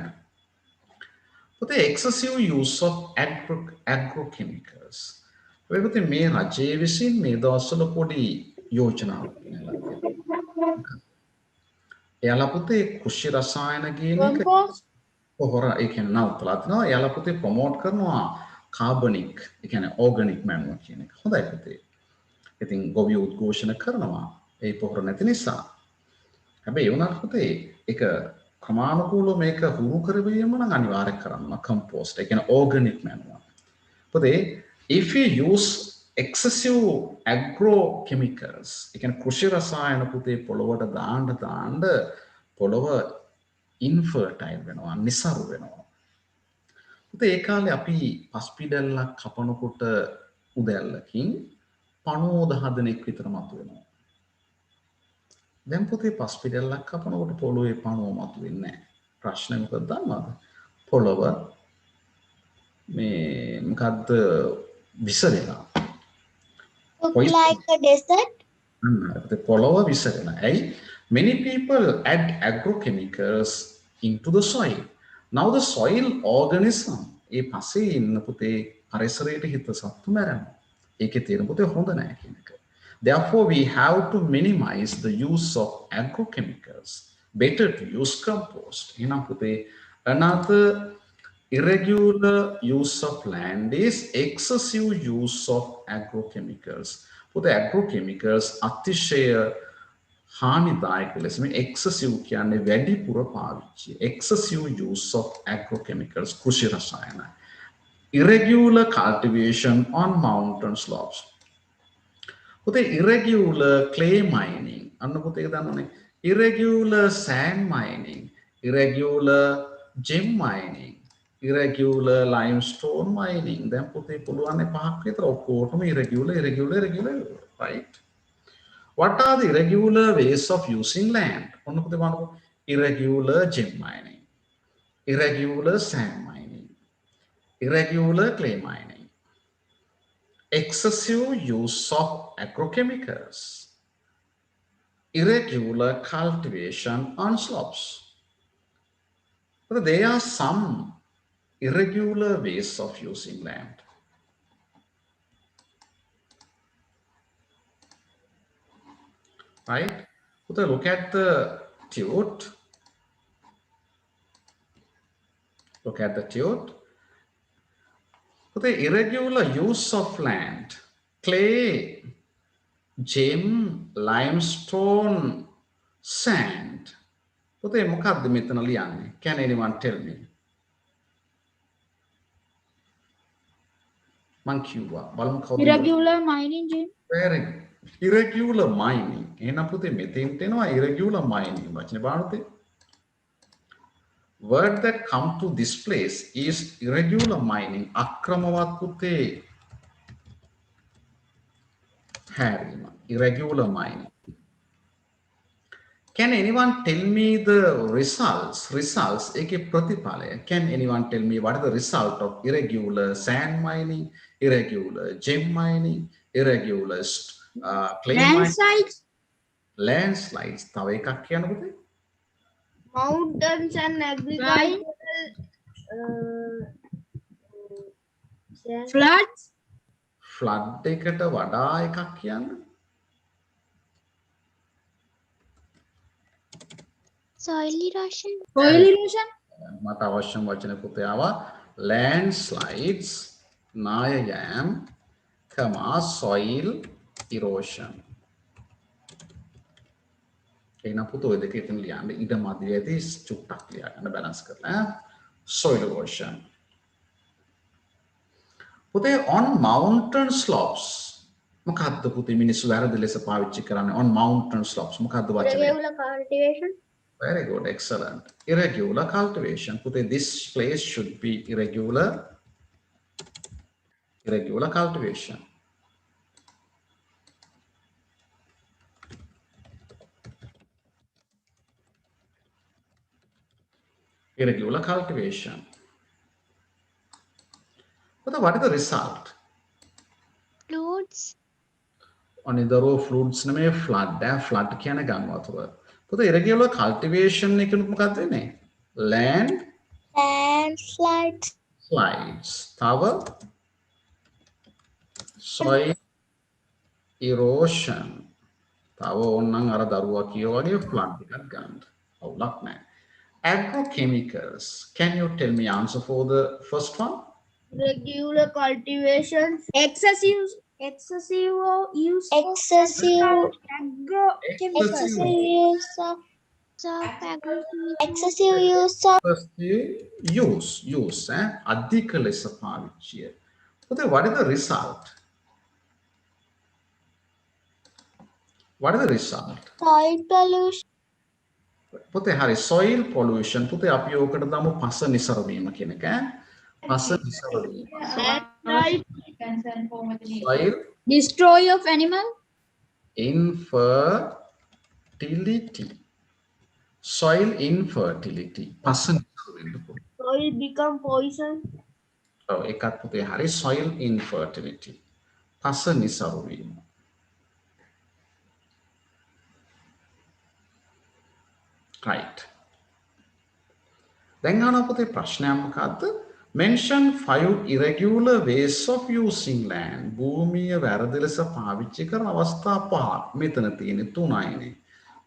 පුතේ excessive use of agrochemicals. ඔය පුතේ මේ රජයේ විසින් මේ දවස්වල පොඩි යෝජනාවක් ගෙනලා තියෙනවා. එයාලා පුතේ කෘෂි රසායන කියන එක පොහොර ඒ කියන්නේ නවත්තලා තිනවා. එයාලා පුතේ ප්‍රොමෝට් කරනවා කාබනික්, ඒ කියන්නේ ඕගනික් මැනුවර් කියන එක. හොඳයි පුතේ. ඉතින් ගොවි උද්ඝෝෂණ කරනවා ඒ පොහොර නැති නිසා. හැබැයි ඒ වුණාට පුතේ ඒක ක්‍රමානුකූලව මේක හුරු කරවීම නම් අනිවාර්ය කරන්න කම්පෝස්ට්, ඒ කියන්නේ ඕගනික් මැනුවර්. පුතේ if you use excessive agrochemicals, ඒ කියන්නේ කෘෂි රසායන පුතේ පොළොවට දාන්න පොළොව infertile වෙනවා, නිසරු වෙනවා. පුතේ ඒ කාලේ අපි පස්පිඩල්ලක් කපනකොට උදැල්ලකින් 50 දෙනෙක් විතර මතුවෙනවා. දැන් පුතේ පස්පිඩල්ලක් කපනකොට පොළොවේ පණුව මතුවෙන්නේ නැහැ. ප්‍රශ්නේ මොකද දන්නවද? පොළොව මේ මොකද්ද විසරෙනවා. Like a desert. පොළොව විසරෙනවා. ඇයි? Many people add agrochemicals into the soil. Now the soil organism ඒ පස්සේ ඉන්න පුතේ පරිසරයට හිත සත්තු මැරෙනවා. ඒකේ තියෙන පුතේ හොඳ නැහැ කියන එක. Therefore we have to minimize the use of agrochemicals. Better to use compost. එහෙනම් පුතේ another irregular use of land is excessive use of agrochemicals. පුතේ agrochemicals අතිශය හානිදායක ලෙස මේ excessive කියන්නේ වැඩිපුර පාවිච්චි. Excessive use of agrochemicals කෘෂි රසායන. Irregular cultivation on mountain slopes. පුතේ irregular clay mining. අන්න පුතේ දන්නවනේ. Irregular sand mining, irregular gem mining, irregular limestone mining. දැන් පුතේ පුළුවන් පහක් විතර ඔක්කොටම irregular, right? What are the irregular ways of using land? ඔන්න පුතේ බලන්න. Irregular gem mining, irregular sand mining, irregular clay mining, excessive use of agrochemicals, irregular cultivation on slopes. But there are some irregular ways of using land. Right? So look at the Tute. Look at the Tute. So the irregular use of land, clay, gem, limestone, sand. පුතේ මොකක්ද මෙතන ලියන්නේ? Can anyone tell me? මං කිව්වා බලමු කවුද? Irregular mining, Jim. Very good. Irregular mining. එහෙනම් පුතේ මෙතෙන්ට එනවා irregular mining වචනේ බලන්න. Word that come to this place is irregular mining. අක්‍රමවත් පුතේ හැරීම. Irregular mining. Can anyone tell me the results? Eke pratipalaya. Can anyone tell me what is the result of irregular sand mining, irregular gem mining, irregular clay Landslides. mining? Landslides. තව එකක් කියන්න පුතේ. Mountains and agricultural Floods. flood එකට වඩා එකක් කියන්න. Soil erosion. Soil erosion. මට අවශ්‍යම වචන පුතේ ආවා landslides, නායයෑම්, soil erosion. එහෙනම් පුතේ ඔය දෙක එතන ලියන්න. ඉඩ මදි ඇති චුට්ටක් ලියා ගන්න බැලන්ස් කරලා. Soil erosion. පුතේ on mountain slopes මොකද්ද පුතේ මිනිස්සු වැරදි ලෙස පාවිච්චි කරන්නේ on mountain slopes මොකද්ද වචනේ? Irregular cultivation. Very good, excellent. Irregular cultivation. Put this place should be irregular. Irregular cultivation. Irregular cultivation. But what is the result? Floods. On the row floods name flood. Flood කියන ගන්නවතුර. But the irregular cultivation එකනොත් මොකක්ද වෙන්නේ? Land Landslides. slides. තව soil erosion. තව ඕනනම් අර දරුවා කියෝ වගේ flood එකක් ගන්න. අවුලක් නැහැ. Agrochemicals. Can you tell me answer for the first one? Regular cultivation. Excessive use. Excessive Excessive use of excessive use of use අධික ලෙස පාවිච්චිය. පුතේ what is the result? What is the result? soil pollution. පුතේ හරි soil pollution පුතේ අපි ඕකට දාමු පස නිසරවීම කියන එක. පස නිසරවීම. Soil Destroy of animal. infertility. Soil infertility. පස නිසරවීම. Soil become poison. ඔව් ඒකත් පුතේ හරි soil infertility. පස නිසරවීම. Right. දැන් අහනවා පුතේ ප්‍රශ්නයක් මොකද්ද? Mention 5 irregular ways of using land. භූමිය වැරදි ලෙස පාවිච්චි කරන අවස්ථා පහක්. මෙතන තියෙන්නේ 3යිනේ.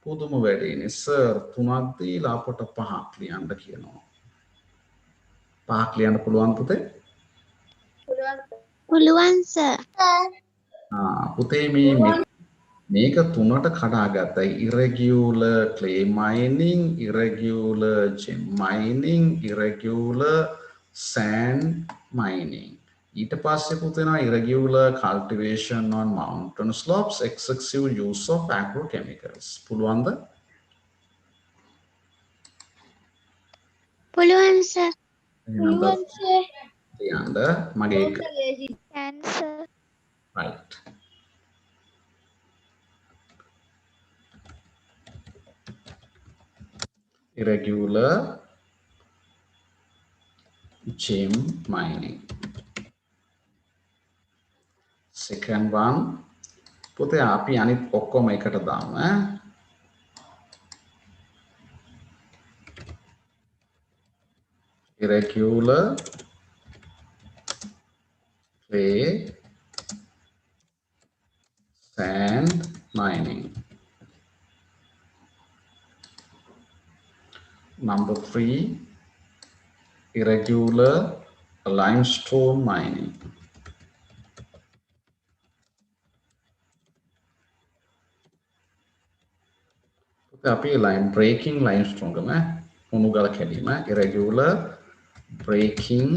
පුදුම වැඩේනේ. සර් 3ක් දීලා අපට 5ක් ලියන්න කියනවා. 5ක් ලියන්න පුළුවන් පුතේ? පුළුවන් sir. පුතේ මේක 3ට කඩාගත්තයි. irregular clay mining, irregular gem mining, irregular sand mining. ඊට පස්සේ පුතේනවා irregular cultivation on mountain slopes, excessive use of agrochemicals. පුළුවන්ද? පුළුවන් sir. පුළුවන් sir. තියන්න මගේ එක. Cancer. Right. Irregular gem mining. Second one, පුතේ අපි අනිත් ඔක්කොම එකට දාමු ඈ. Irregular clay sand mining. Number 3, irregular limestone mining. අපි breaking limestone ගම උණුගල කැඩීම irregular breaking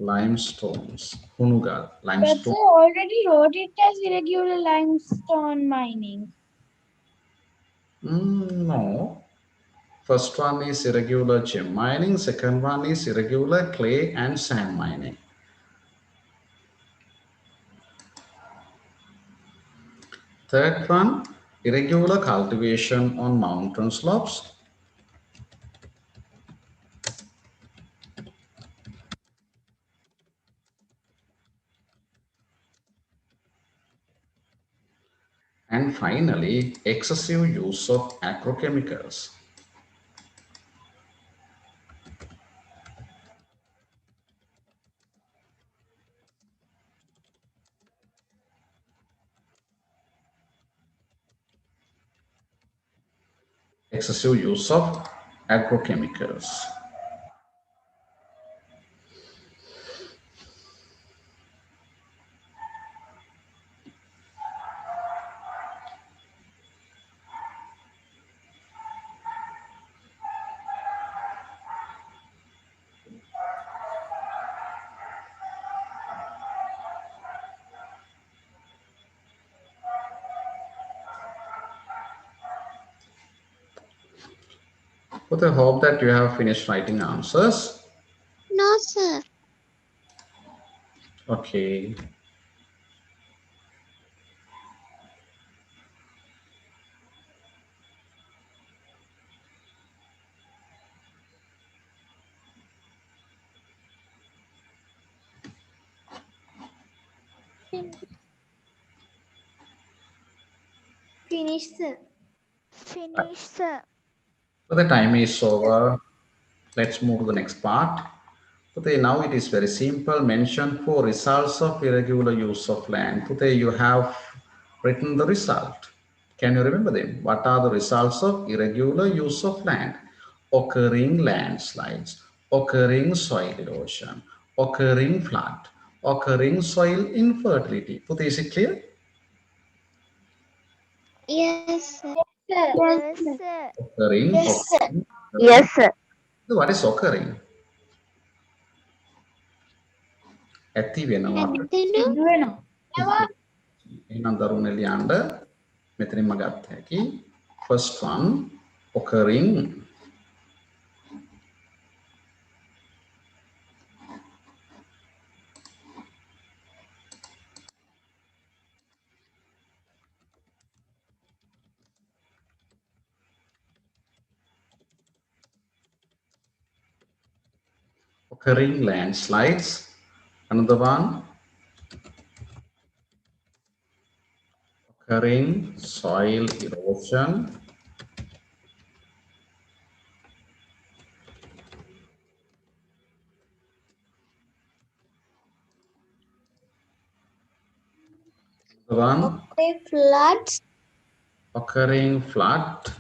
limestones උණුගල් But limestone. sir already wrote it as irregular limestone mining. No. First one is irregular gem mining, second one is irregular clay and sand mining. Third one, irregular cultivation on mountain slopes. And finally, excessive use of agrochemicals. excessive use of agrochemicals. But I hope that you have finished writing answers. No, sir. Okay. Finish, sir. Finish, sir. So the time is over. Let's move to the next part. Today, now it is very simple. Mention four results of irregular use of land. Today, you have written the result. Can you remember them? What are the results of irregular use of land? Occurring landslides, occurring soil erosion, occurring flood, occurring soil infertility. Today, is it clear? Yes, sir. Sir. Yes, sir. Occurring, Yes, sir. occurring. Yes, sir. So what is occurring? ඇති වෙනවා. සිද්ධ වෙනවා. එහෙනම් දරුවනේ ලියන්න මෙතනින්ම ගත්ත හැකි. First one, occurring. Occurring landslides. Another one, occurring soil erosion. Another one, Okay, floods. occurring flood.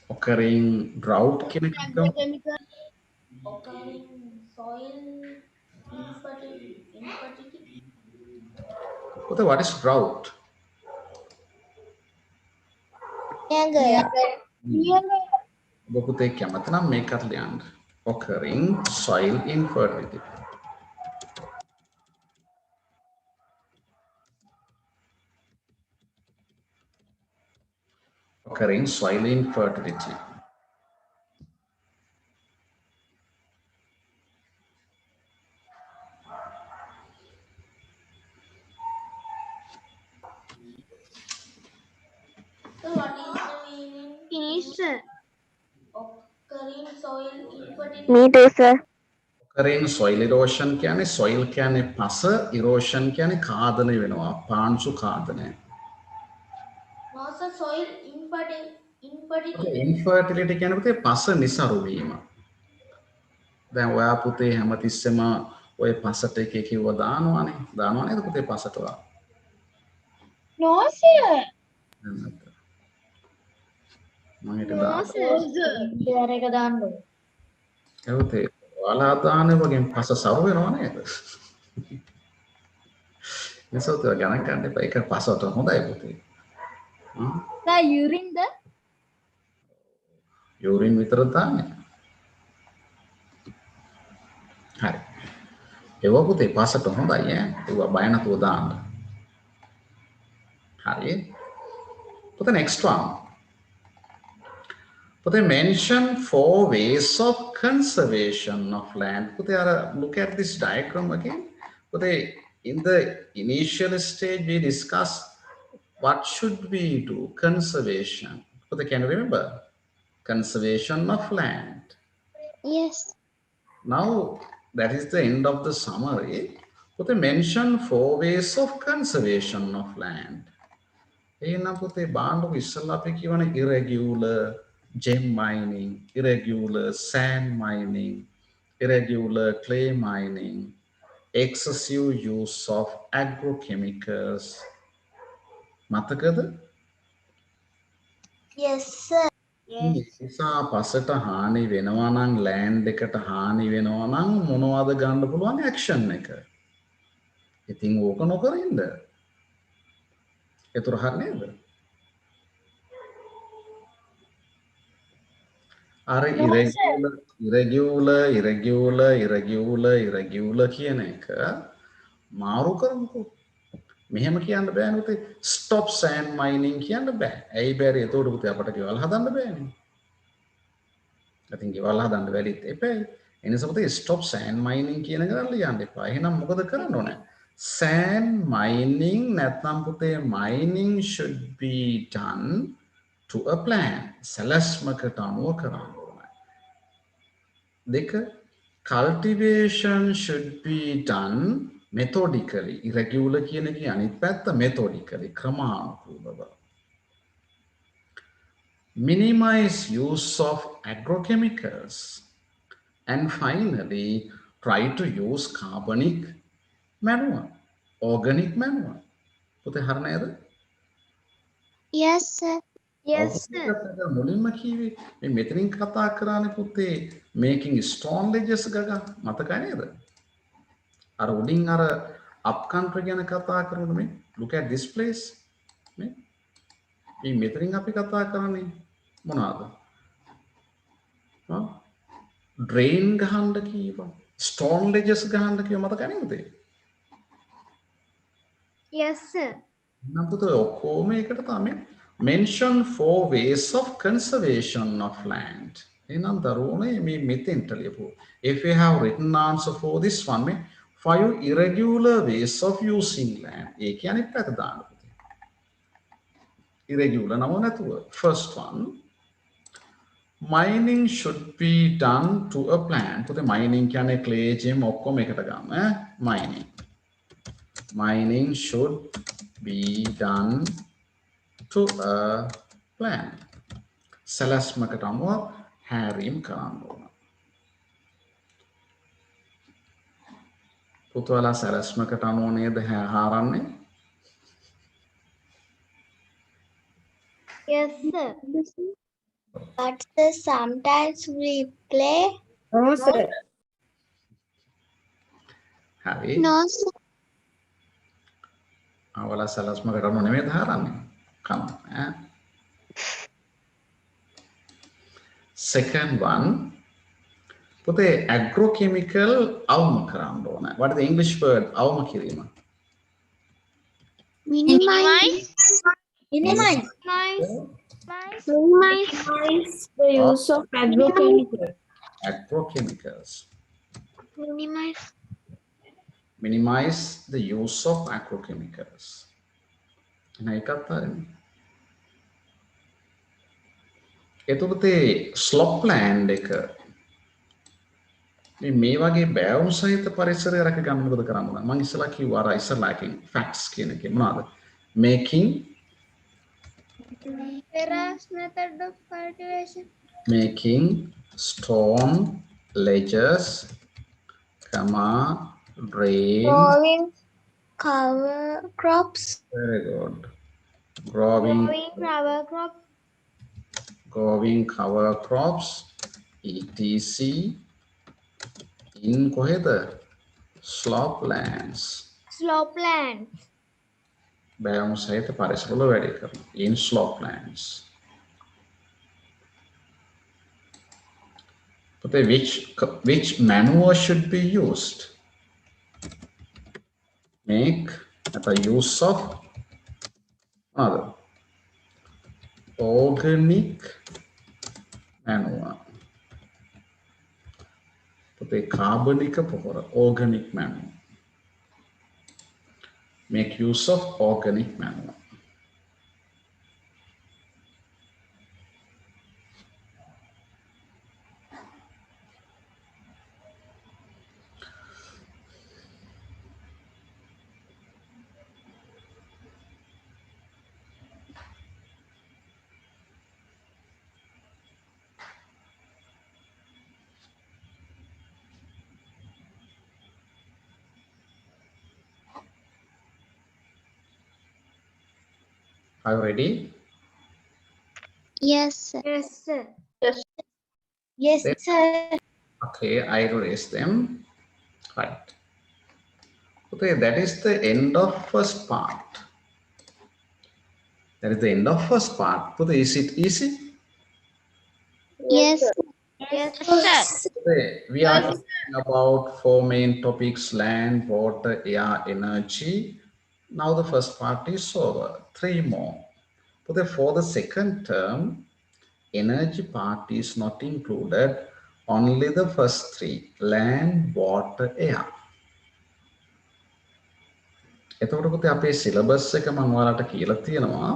Occurring drought. කියන එක ගමු. Occurring soil infertility. What is drought? ඔබ පුතේ කැමති නම් මේකත් ලියන්න. Occurring soil infertility. Occurring soil infertility. So what is the meaning? Finish, sir. Occurring soil infertility. Me too, sir. Occurring soil erosion කියන්නේ soil කියන්නේ පස, erosion කියන්නේ කාදනය වෙනවා, පාංශු කාදනය. No, sir, soil infertility. Infertility කියන්නේ පුතේ පස નિසරු වීම. දැන් ඔයා පුතේ හැමතිස්සෙම ඔය පසට එක කිව්ව දානවනේ. දානව නේද පුතේ පසට ඔයා? No, sir. මම හිත දානවා. There එක දාන්න ඕනේ. ඒ පුතේ ඔයාලා දාන වගේ පස සරු වෙනව නේද? මේසොත් ඔයා ගණන් ගන්න එපා. ඒක පසට හොඳයි පුතේ. The urine the යූරින් විතර දාන්නේ. හරි. ඒව පුතේ පසට හොඳයි ඈ. ඒව බය නැතුව දාන්න. හරි. But the next one. But they mention four ways of conservation of land. But they are look at this diagram again. But they in the initial stage we discuss what should we do conservation. But they can remember conservation of land. Yes. Now that is the end of the summary. But they mention four ways of conservation of land. එහෙනම් පුතේ බාණ්ඩක ඉස්සල්ලා අපි කියවනේ irregular gem mining, irregular sand mining, irregular clay mining, excessive use of agrochemicals. මතකද? Yes, sir. නිසා පසට හානි වෙනවා නම් land එකට හානි වෙනවා නම් මොනවද ගන්න පුළුවන් ඇක්ෂන් එක. ඉතින් ඕක නොකර ඉන්න. ඒතර හරි නේද? අර ඉරෙගියුලර් කියන එක මාරු කරමුකෝ. මෙහෙම කියන්න බෑනේ පුතේ. ස්ටොප් සෑන්ඩ් මයිනින් කියන්න බෑ. ඇයි බැරි? එතකොට පුතේ අපට ගෙවල් හදන්න බෑනේ. ඉතින් ගෙවල් හදන්න බැරිත් එපැයි. ඒ නිසා පුතේ ස්ටොප් සෑන්ඩ් මයිනින් කියන එක නම් ලියන්න එපා. එහෙනම් මොකද කරන්න ඕනේ? සෑන්ඩ් මයිනින් නැත්නම් පුතේ mining should be done to a plan. සැලැස්මකට අනුව කරන්න ඕනේ. දෙක, cultivation should be done methodically. irregular කියන එකේ අනිත් පැත්ත methodically ක්‍රමානුකූලව. Minimize use of agrochemicals. And finally, try to use carbonic manure, organic manure. පුතේ හරි නේද? Yes, sir. Yes, sir. මුලින්ම කිව්වේ මේ මෙතනින් කතා කරන්නේ පුතේ making stone ledges ගගා මතකයි නේද? අර උඩින් අර up country ගැන කතා කරනකොට මේ look at this place මේ මෙතනින් අපි කතා කරන්නේ මොනවාද? ඩ්‍රේන් ගහන්න කීවා. ස්ටෝන් ලෙජස් ගහන්න කිව්ව මතක නේද? Yes, sir. නම් පුතේ ඔක්කොම එකට තමයි mention 4 ways of conservation of land. එහෙනම් දරුවනේ මේ මෙතෙන්ට ලියපුවා. If you have written answer for this one මේ 5 irregular ways of using land. ඒ කියන්නේ පැත්ත දාන්න පුතේ. irregular නම නැතුව. First one, mining should be done to a plan. පුතේ mining කියන්නේ clay gem ඔක්කොම එකට ගන්න mining. Mining should be done to a plan. සැලැස්මකට අනුව හැරීම් කරන්න ඕන. පුතවලා සැලැස්මකට අනුව නේද හාරන්නේ? Yes, sir. But sir, sometimes we play. No, sir. හරි. No, sir. අවලා සැලැස්මකට අනුව නෙමෙයි හාරන්නේ. Come on. Second one, පුතේ agrochemical අවම කරන්න ඕන. What is the English word අවම කිරීම? Minimize. Minimize. Minimize The use of agrochemicals. Agrochemicals. Minimize. Minimize the use of agrochemicals. එකත් හරිනේ. එතකොට ස්ලොප් ලෑන්ඩ් එක මේ වගේ බෑවුම් සහිත පරිසරය රැක ගන්න මොකද කරන්න ඕන? මම ඉස්සලා කිව්වා අර ඉස්සලාකින් ෆැක්ට්ස් කියන එකේ මොනවාද? making Terrace method of cultivation. making stone ledges, drain. Growing cover crops. Very good. Growing cover crop. growing cover crops, etc. in කොහෙද? slope lands. Slope land. බෑවුම් සහිත පරිසරවල වැඩ කරනවා. in slope lands. But which manure should be used? Make the use of other organic manure. But a carbonic organic manure. Make use of organic manure. Are you ready? Yes, sir. Yes, sir. Yes, Then- sir. Okay, I erase them. Right. Okay, that is the end of first part. That is the end of first part. Okay, is it easy? Yes, Yes, sir. Okay, we are talking about four main topics: land, water, air, energy. Now the first part is over. Three more. Okay, for the second term, energy part is not included. Only the first three: land, water, air. එතකොට පුතේ අපේ syllabus එක මම ඔයාලට කියලා තියෙනවා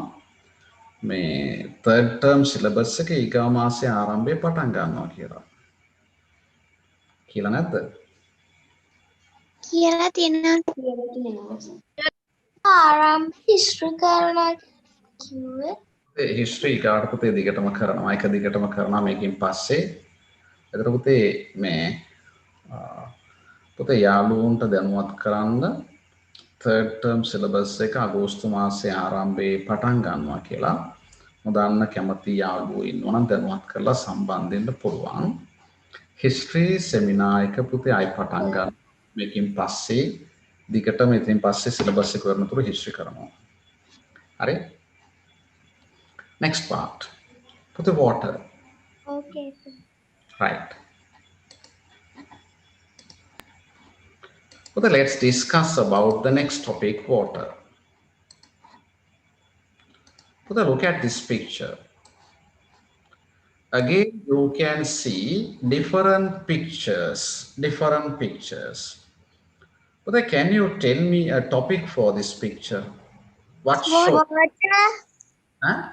මේ third term syllabus එක ඊගා මාසයේ ආරම්භයේ පටන් ගන්නවා කියලා. කියලා නැද්ද? කියලා තියෙනවා. ආරම්භ history කරනවා කිව්වේ. ඒ history ඊගාට පුතේ දිගටම කරනවා. එක දිගටම කරනවා මේකෙන් පස්සේ. එතකොට පුතේ මේ පුතේ යාළුවන්ට දැනුවත් කරන්න third term syllabus එක අගෝස්තු මාසයේ ආරම්භයේ පටන් ගන්නවා කියලා. මොදන්න කැමති යාළුවෝ ඉන්නවා නම් දැනුවත් කරලා සම්බන්ධ වෙන්න පුළුවන්. history seminar එක පුතේ ආයි පටන් ගන්න. මේකෙන් පස්සේ දිගටම ඉතින් පස්සේ syllabus එක කරනතුරු history කරනවා. හරි? Next part. Put the water. Okay, sir. Right. Okay, let's discuss about the next topic, water. Okay, look at this picture. Again, you can see different pictures. Okay, can you tell me a topic for this picture? What show? Huh?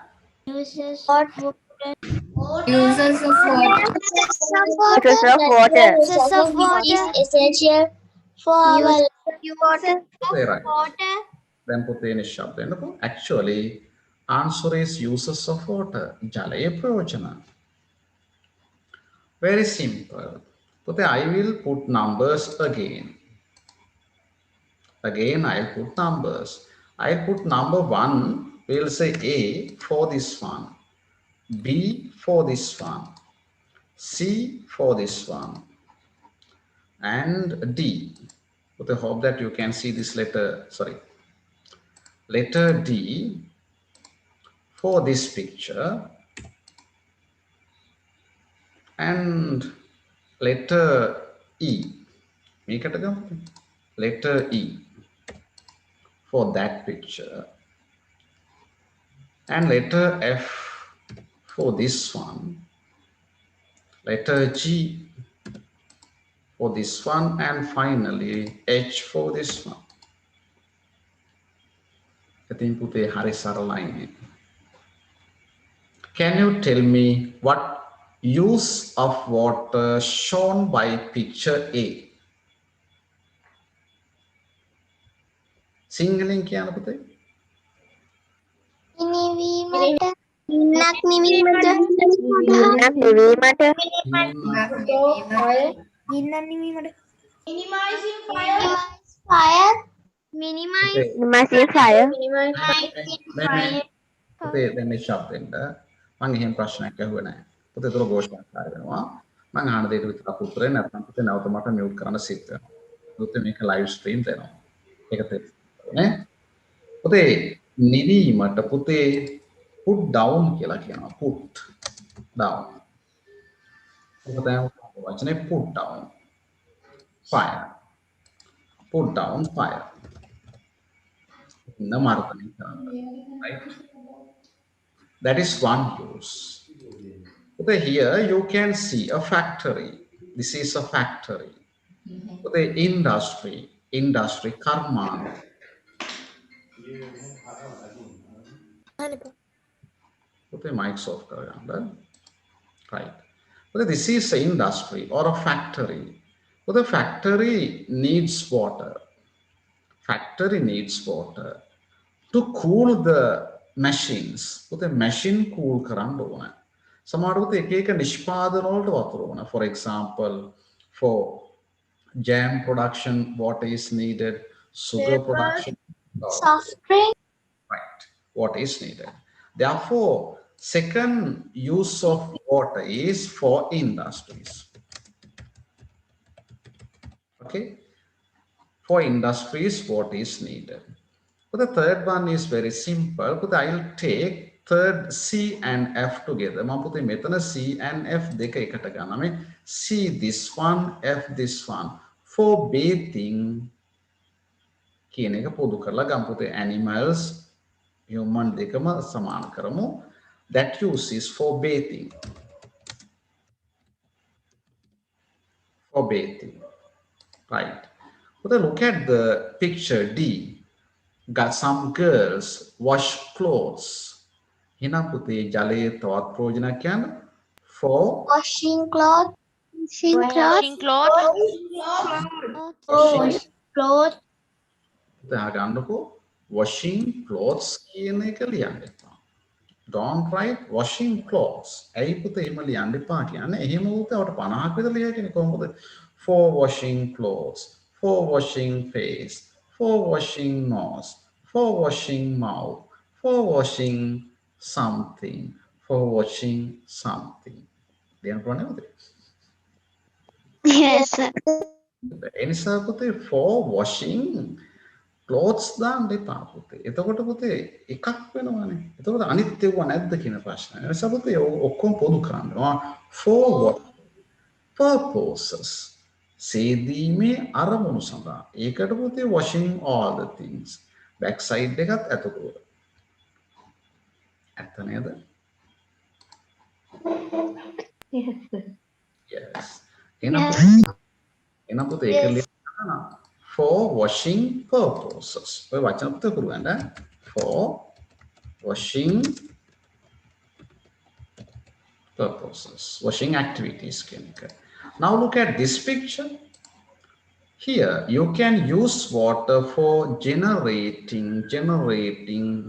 Uses Uses of water. Uses of water. Uses of water is essential for our water. Okay, right. Then put the initial. Actually, answer is uses of water. Jalaya prayojana. Very simple. So I will put numbers again. Again, I'll put numbers. I'll put number 1. We'll say A for this one, B for this one, C for this one, and D. But I hope that you can see this letter. Sorry, letter D for this picture, and letter E. Make it again. Letter E for that picture, and letter F for this one, letter G for this one, and finally H for this one. I think puthe hari saralaine. Can you tell me what use of water shown by picture A? Singaling kiyana puthe? නිවීමට නක් නිවීමට Minimizing fire. fire Minimizing fire පුතේ දැන් මේ ශබ්දෙන්ද මම එහෙම ප්‍රශ්නයක් අහුවේ නැහැ. පුතේ දුර ഘോഷණකාර වෙනවා. මම අහන දෙයට විතරක් උත්තරේ නැත්නම් පුතේ නැවත මට මියුට් කරන්න සිද්ධ වෙනවා. පුතේ මේක ලයිව් ස්ට්‍රීම් දෙනවා. ඒක තේරෙන්නේ නේ? පුතේ නිවීමට පුතේ put down කියලා කියනවා. put down. පුතේ වචනේ put down. fire. Put down fire. Namartani, right? That is one use. Okay, here you can see a factory. This is a factory. Okay, industry, karma. Okay, mic's off. Right. Okay, this is an industry or a factory. So the factory needs water. Factory needs water to cool the machines. So the machine cool කරන්න ඕන. සමහරවිට එක එක නිෂ්පාදන වලට වතුර ඕන. For example, for jam production, water is needed. Sugar production, soft drink right? Water is needed. Therefore, Second use of water is for industries. Okay, for industries, water is needed. But the third one is very simple. But I'll take third C and F together. Mampute metana C and F deka ekata ganna. C this one, F this one. For bathing, කියන එක පොදු කරලා ගම්පුතේ animals human දෙකම සමාන කරමු. That use is for bathing. For bathing. Right. But look at the picture D. Got some girls wash clothes. එහෙනම් පුතේ ජලයේ තවත් ප්‍රයෝජනයක් කියන්න. For Washing clothes. Washing clothes. washing Clothes. ගන්නකො washing clothes කියන එක ලියන්න එපා. Don't write washing clothes. ඇයි පුතේ එහෙම ලියන්න එපා කියන්නේ? එහෙම උතේ අපට 50ක් විතර ලියන්නේ කොහොමද? For washing clothes, for washing face, for washing nose, for washing mouth, for washing something, for washing something. ලියන්න පුළුවන් නේද? Yes, sir. එනිසා පුතේ for washing clothes දාන්න එපා පුතේ. එතකොට පුතේ එකක් වෙනවනේ. එතකොට අනිත් ඒවා නැද්ද කියන ප්‍රශ්නය. ඒ නිසා පුතේ ඔක්කොම පොදු කරන්න. For what purposes? සේදීමේ අරමුණු සඳහා. ඒකට පුතේ washing all the things. back side එකත් ඇතුළු. ඇත්ත නේද? Yes. එනම් පුතේ ඒක ලියන්න for washing purposes. ඔය වචන පුතේ පුරුවන්න. For washing purposes. Washing activities කියන එක. Now look at this picture. Here you can use water for generating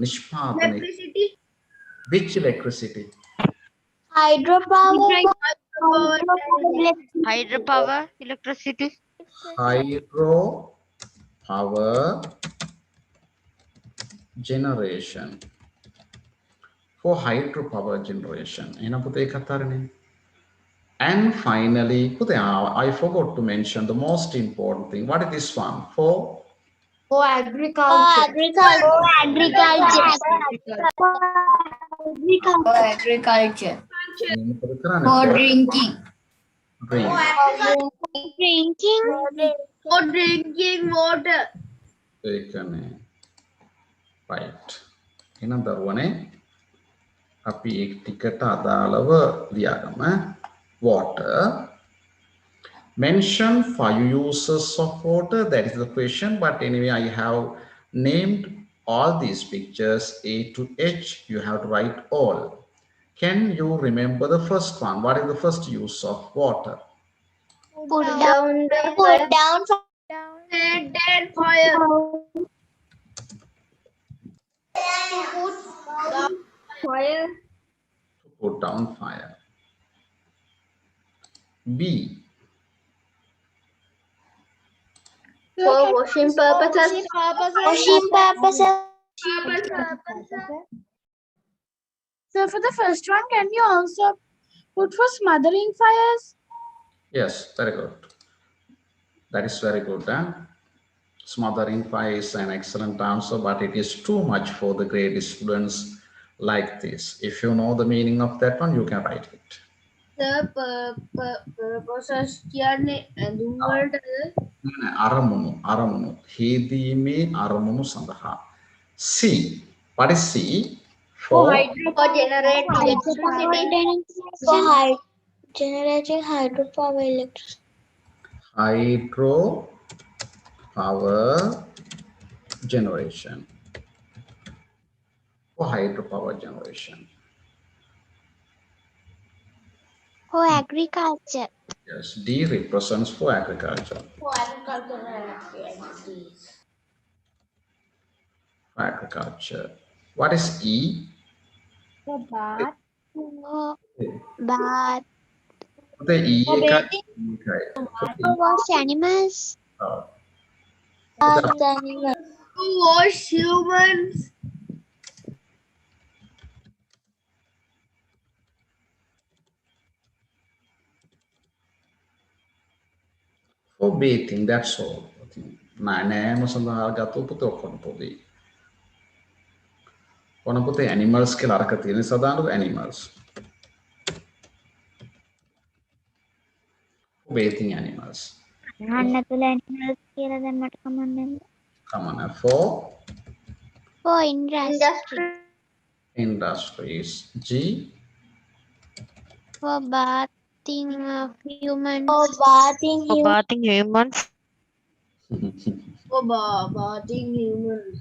nishpatane. Electricity. Which electricity? Hydropower. Hydropower, electricity. Hydro power generation. For hydropower generation. එහෙනම් පුතේ එකක් අරනේ. And finally, I forgot to mention the most important thing. What is this one? For Agriculture. for drinking. Drink. For drinking water. ඒකනේ. Right. එහෙනම් දරුවනේ අපි ඒක ටිකට අදාළව ලියාගමු. Water. Mention 5 uses of water. That is the question. But anyway, I have named all these pictures A to H. You have to write all. Can you remember the first one? What is the first use of water? Put down Dead fire. fire. To put down fire. B. For washing purposes. So for the first one, can you also put for smothering fires? Yes, very good. That is very good. Smothering fire is an excellent answer, but it is too much for the grade students like this. If you know the meaning of that one, you can write it. The purposes කියන්නේ ඇඳුම් වලට අරමුණු හේදීමේ අරමුණු සඳහා. C. What is C? For generating hydropower electricity. hydro power generation. For hydropower generation. For agriculture. Yes, D represents for agriculture. for agricultural activities. Agriculture. What is E? For bath. Bath. The E. For wash animals. To wash humans. For bathing, that's all. නෑම සඳහා ගත පුතේ ඔක්කොම පොදි. ඔන්න පුතේ animals කියලා අරක තියෙන සදානු animals. Bathing animals. අන්නතුල animals කියලා දැන් මට කමන්නේ. Come on, for industry. Industries. G. For bathing humans. For bathing humans. For bathing humans.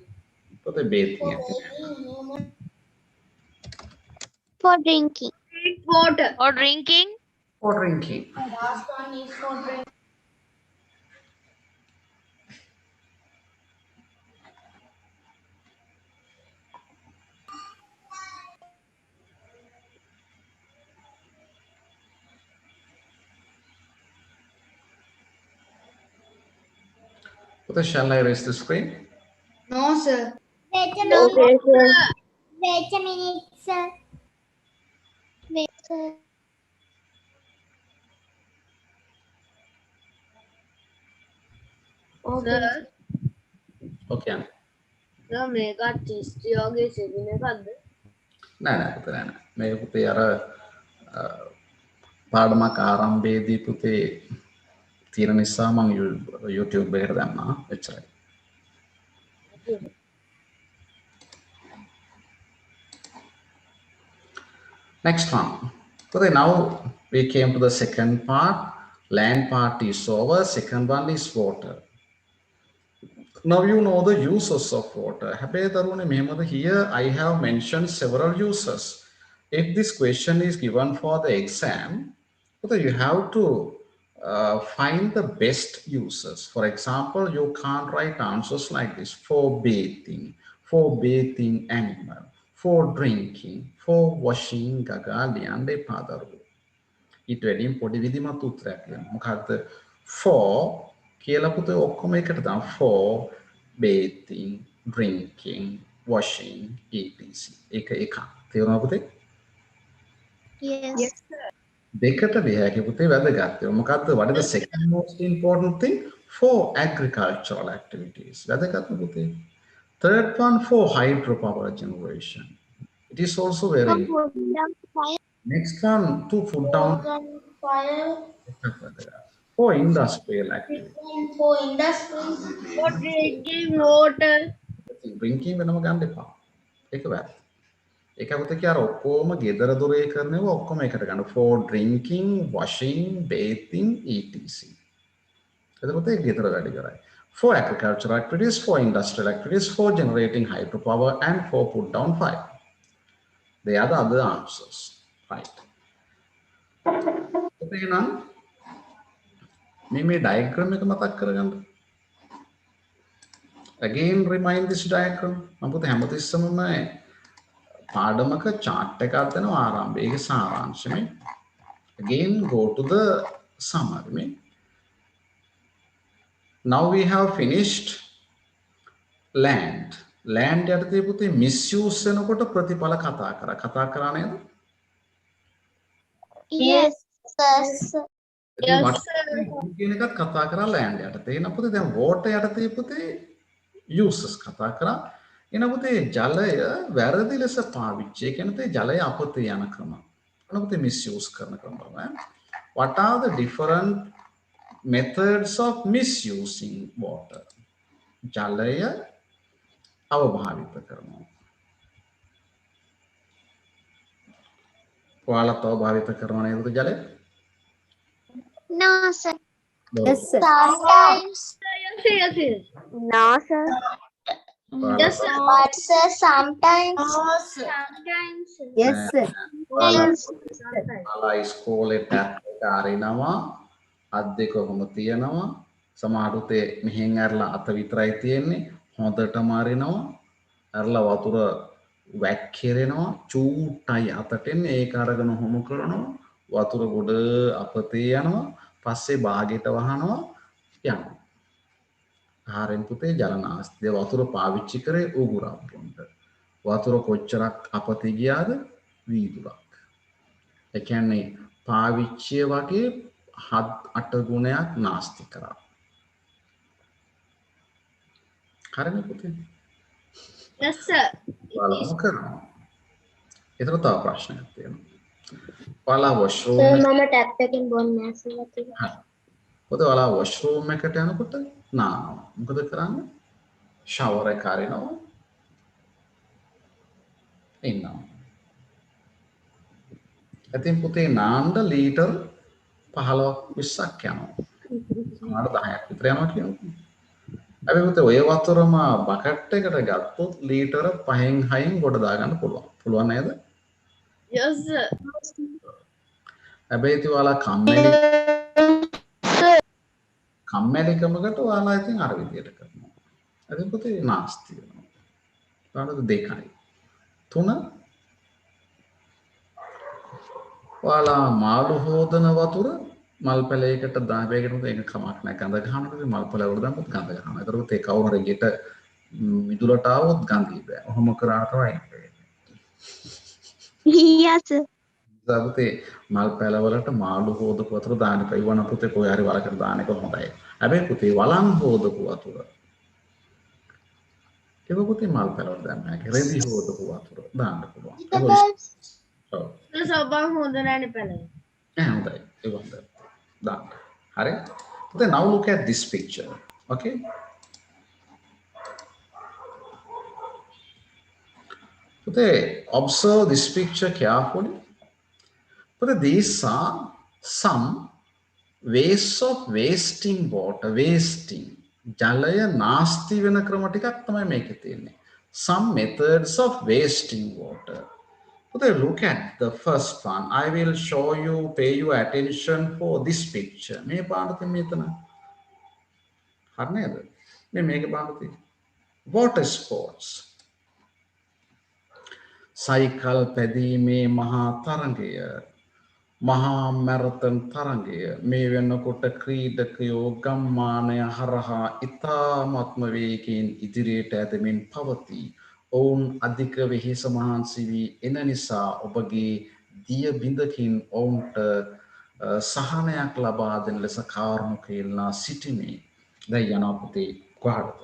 For the bathing. For drinking. Drink water. For drinking. For drinking. Last one is for drink. What shall I erase the screen? No, sir. Wait a minute. Okay, sir. Wait a minute, sir. Wait, sir. Sir. Okay. Sir, මේක තිස්තියෝගේ සෙමින එකක්ද? නෑ පුතේ නෑ. මේ පුතේ අර පාඩමක් ආරම්භයේදී පුතේ තියෙන නිසා මම YouTube එකට දැම්මා. එච්චරයි. Next one. So now we came to the second part. Land part is over. Second one is water. Now you know the uses of water. Here I have mentioned several uses. If this question is given for the exam, you have to find the best uses. For example, you can't write answers like this: for bathing animal, for drinking, for washing gagali padaru. It very important විදිමත් උත්තරයක් දෙන්න. මොකද්ද? For කියලා පුතේ ඔක්කොම එකට දාන්න. For bathing, drinking, washing, etc. එක තේරුණා පුතේ? Yes. දෙකට දෙහැකි පුතේ වැදගත්. මොකද්ද? What is the second most important thing? For agricultural activities. වැදගත් පුතේ. Third one for hydropower generation. It is also very important. Next one to put down for industrial activity. For industry. For drinking water. Drinking වෙනම ගන්න එපා. ඒක වැරදි. ඒක පුතේ කිය අර ඔක්කොම ගෙදර දොරේ කරනවා ඔක්කොම එකට ගන්න. For drinking, washing, bathing, etc. එතකොට ඒ ගෙදර වැඩ කරයි. For agricultural activities, for industrial activities, for generating hydropower, and for put down fire. They are the other answers. Right. එහෙනම් මේ diagram එක මතක් කරගන්න. Again remind this diagram. මම පුතේ හැමතිස්සම පාඩමක chart එකක් දෙනවා ආරම්භයේ. ඒකේ සාරාංශය. Again go to the summary. Now we have finished land. Land යටතේ පුතේ misuse වෙනකොට ප්‍රතිඵල කතා කරා නේද? Yes, sir. Yes, කියන එකත් කතා කරා land යටතේ. එහෙනම් පුතේ දැන් water යටතේ පුතේ uses කතා කරා. එහෙනම් පුතේ ජලය වැරදි ලෙස පාවිච්චි. ඒ කියන්නේ ජලය අපතේ යන ක්‍රම. එහෙනම් පුතේ misuse කරන ක්‍රම බලන්න. What are the different methods of misusing water? ජලය අවභාවිත කරනවා. ඔයාලත් අවභාවිත කරනවා නේද ජලය? No, sir. Yes, sir. Sometimes. yes. No, sir. Yes, sir. But, sir, sometimes. Sometimes. Yes, sir. ඔයාලා ඉස්කෝලේ ටැප් එක අරිනවා අත් දෙක කොහොම තියනවා සමහරුත් මෙහෙන් අරලා අත විතරයි තියෙන්නේ හොඳටම අරිනවා අරලා වතුර වැක්කිරෙනවා චූට්ටයි අතට එන්නේ ඒක අරගෙන හොමු කරනවා වතුර ගොඩ අපතේ යනවා පස්සේ බාගෙට වහනවා යනවා ආරෙන් පුතේ ජලනාස්තිය වතුර පාවිච්චි කරේ උගුරක් බොන්න වතුර කොච්චරක් අපතේ ගියාද වීදුරක් ඒ කියන්නේ පාවිච්චිය වගේ 7-8 ගුණයක් නාස්ති කරා හරිනේ පුතේ. Yes, sir. ඔයාලම කරනවා. ඒතර තව ප්‍රශ්නයක් තියෙනවා. ඔයාලා වොෂ්රූම් Sir, එක mama tap එකෙන් බොන්නේ නැහැ. පොතේ ඔයාලා වොෂ්රූම් එකට යනකොට නානවා. මොකද කරන්නේ? ෂවර් එක හරිනවා. ඉන්නවා. ඉතින් පුතේ නාන්න ලීටර් 15ක් 20ක් යනවා. සමහර 10ක් විතර යනවා කියනවා. හැබැයි පුතේ ඔය වතුරම බකට් එකට ගත්තොත් ලීටර 5න් 6න් ගොඩ දාගන්න පුළුවන්. පුළුවන් නේද? Yes, sir. හැබැයි ඉතින් ඔයාලා කම්මැලිකමකට ඔයාලා ඉතින් අර විදියට කරනවා. ඉතින් පුතේ නාස්ති වෙනවා. ඔයාලට දෙකයි. 3 ඔයාලා මාළු හොදන වතුර මල් පැලයකට දාපේකට මුත ඒක කමක් නැහැ. ගඳ ගන්නකොට මල් පැල වල දාමුත් ගඳ ගන්නවා. ඒතරොත් ඒ කවුරු හරි ගෙට මිදුලට ආවොත් ගඳයි බෑ. ඔහොම කරාට තමයි Yes. පුතේ මල් පැල වලට මාළු හොදපු වතුර දාන්න කයිවන පුතේ කොහේ හරි වලකට දාන්න එක හොඳයි. හැබැයි පුතේ වලං හොදපු වතුර ඒක පුතේ මල් පැල වල දාන්න නැහැ. රෙදි හොදපු වතුර දාන්න පුළුවන්. ඔව්. සබන් හොඳ නැණි පැලේ. හොඳයි. ඒක හොඳයි. දාන්න. හරි? Then now look at this picture. Okay? Today, observe this picture carefully. But these are some ways of wasting water. Wasting. ජලය නාස්ති වෙන ක්‍රම ටිකක් තමයි මේකේ තියෙන්නේ. Some methods of wasting water. But look at the first one. I will show you, pay you attention for this picture. මේ පාඩතේ මෙතන. හරි නේද? මේක පාඩතේ. Water sports. සයිකල් පැදීමේ මහා තරඟය. මහා මැරතන් තරඟය. මේ වෙනකොට ක්‍රීඩකයෝ ගම්මානය හරහා ඉතාමත්ම වේගයෙන් ඉදිරියට ඇදෙමින් පවතී. ඔවුන් අධික වෙහෙස මහන්සි වී එන නිසා ඔබගේ දිය බිඳකින් ඔවුන්ට සහනයක් ලබා දෙන ලෙස කාරුණික ඉල්ලා සිටිනේ. දැන් යනවා පුතේ කොහටද?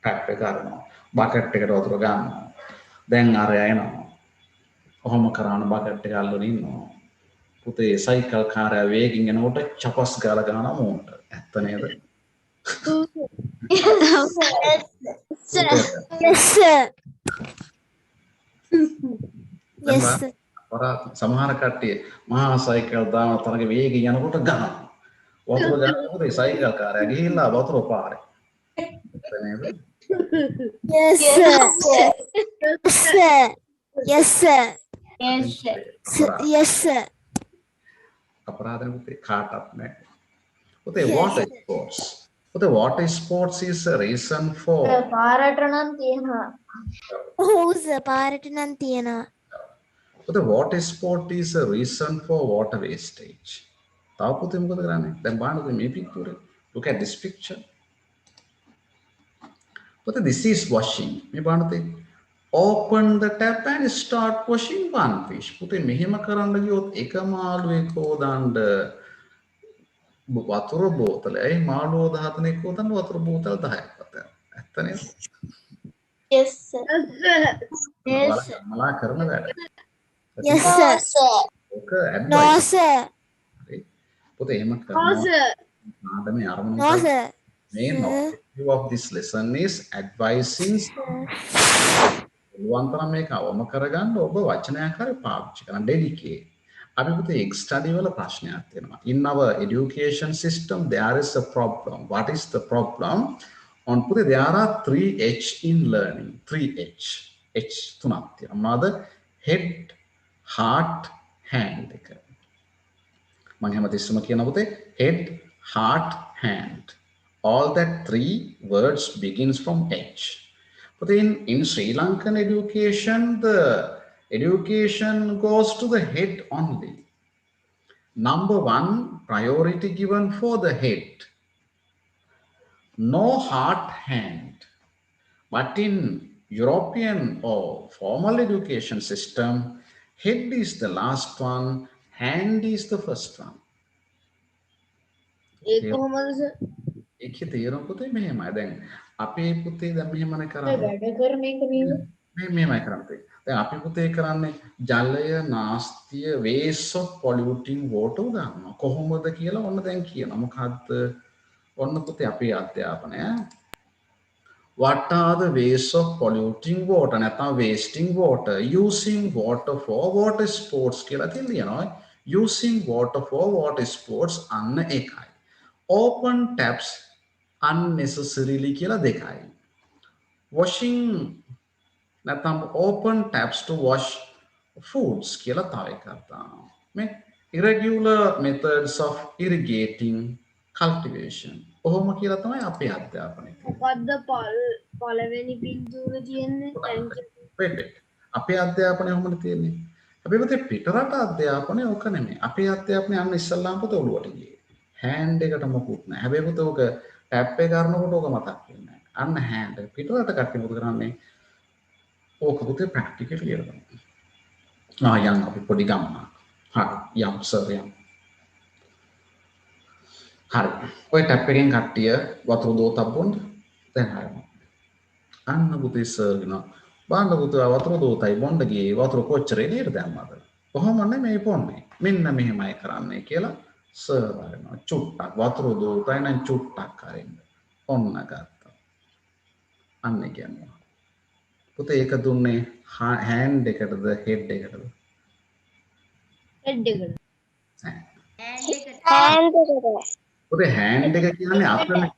ටැප් එක ගන්නවා. බකට් එකට වතුර ගන්නවා. දැන් අරය එනවා. කොහොම කරාන බකට් එක අල්ලගෙන ඉන්නවා. පුතේ සයිකල් කාර්යය වේගින් යනකොට චපස් ගාලා ගන්නවා මූන්ට. ඇත්ත නේද? Yes, sir. Yes, sir. සමහර කට්ටිය මහා සයිකල් දාන තරග වේගයෙන් යනකොට ගහනවා. වතුර ගන්නකොට සයිකල් කාර්යය ගිහිල්ලා වතුර පාරේ. ඇත්ත නේද? Yes, sir. Yes, sir. Yes, sir. Yes, sir. Yes, sir. අපරාධන පුතේ කාටවත් නැහැ. පුතේ water sports. පුතේ water sports is a reason for පාරට නම් තියෙනවා. ඔව් සර් පාරට නම් තියෙනවා. පුතේ water sport is a reason for water wastage. තව පුතේ මොකද කරන්නේ? දැන් බලන්න මේ පිටුරේ. Look at this picture. But this is washing. මේ බලන්න. Open the tap and start washing one fish. පුතේ මෙහෙම කරන්න ගියොත් එක මාළුවෙක් හොදන්න වතුර බෝතලයි මාළුව 13ක් හොදන්න වතුර බෝතල් 10ක් වතන. ඇත්ත නේද? Yes, sir. Yes, sir. මලා කරන වැඩ. Yes, sir. ඔක No, advice. sir. හරි. පුතේ එහෙම Oh, කරනවා. sir. ආදමේ අරමුණ No, sir. main objective of this lesson is advising පුළුවන් මේක අවම කරගන්න ඔබ වචනයක් හරි පාවිච්චි කරන්න dedicate. අපි පුතේ එක් ස්ටඩි වල ප්‍රශ්නයක් තියෙනවා. In our education system there is a problem. What is the problem? On පුතේ there are 3 H in learning. 3 H. H තුනක් තියෙනවා. මොනවාද? head, heart, hand එක. මම හැමතිස්සෙම කියනවා පුතේ head, heart, hand. All that 3 words begins from H. But in Sri Lankan education, the education goes to the head only. Number 1, priority given for the head. No heart, hand. But in European or formal education system, head is the last one, hand is the first one. ඒක කොහොමද sir? ඒකේ තේරුම පුතේ මෙහෙමයි. දැන් අපේ පුතේ දැන් මෙහෙමනේ කරන්නේ. වැඩ කරන එක නේද? මෙහෙමයි කරන්නේ. දැන් අපි පුතේ කරන්නේ ජලය නාස්තිය waste of polluting water දානවා. කොහොමද කියලා ඔන්න දැන් කියනවා. මොකද්ද? ඔන්න පුතේ අපේ අධ්‍යාපනය. What are the ways of polluting water? නැත්නම් wasting water, using water for water sports කියලා තියෙනවා. Using water for water sports අන්න එකයි. Open taps unnecessarily කියලා දෙකයි. Washing නැත්නම් open taps to wash foods කියලා තව එකක් දානවා. මේ irregular methods of irrigating cultivation. ඔහොම කියලා තමයි අපේ අධ්‍යාපනය. මොකද්ද පළවෙනි පින්තූර තියෙන්නේ? වෙන්න. අපේ අධ්‍යාපනය ඔහොමද තියෙන්නේ. අපි පුතේ පිටරට අධ්‍යාපනය ඕක නෙමෙයි. අපේ අධ්‍යාපනය අන්න ඉස්සල්ලාම පුතේ ඔළුවට ගියේ. හෑන්ඩ් එකට මොකුත් නැහැ. හැබැයි පුතේ ඕක ටැප් එක කරනකොට ඕක මතක් වෙන්නේ නැහැ. අන්න හෑන්ඩ් එක. පිටරට කට්ටිය මොකද කරන්නේ? ඕක පුතේ ප්‍රැක්ටිකල් කියලා ගන්නවා. යම් අපි පොඩි ගමනක්. හරි යම් සර් යම්. හරි. ඔය ටැප් එකෙන් කට්ටිය වතුර දෝතක් බොන්න. දැන් හරිම. අන්න පුතේ සර් කියනවා. බලන්න පුතේ වතුර දෝතයි බොන්න ගියේ වතුර කොච්චර එළියට දැම්මද? කොහොම නෙමෙයි බොන්නේ. මෙන්න මෙහෙමයි කරන්නේ කියලා සර් බලනවා. චුට්ටක් වතුර දෝතයි නම් චුට්ටක් අරින්න. ඔන්න ගත්තා. අන්න කියන්නේ. පුතේ ඒක දුන්නේ හෑන්ඩ් එකටද හෙඩ් එකටද? හෙඩ් එකට. hand පුතේ හෑන්ඩ් එක කියන්නේ අත නෙමෙයි.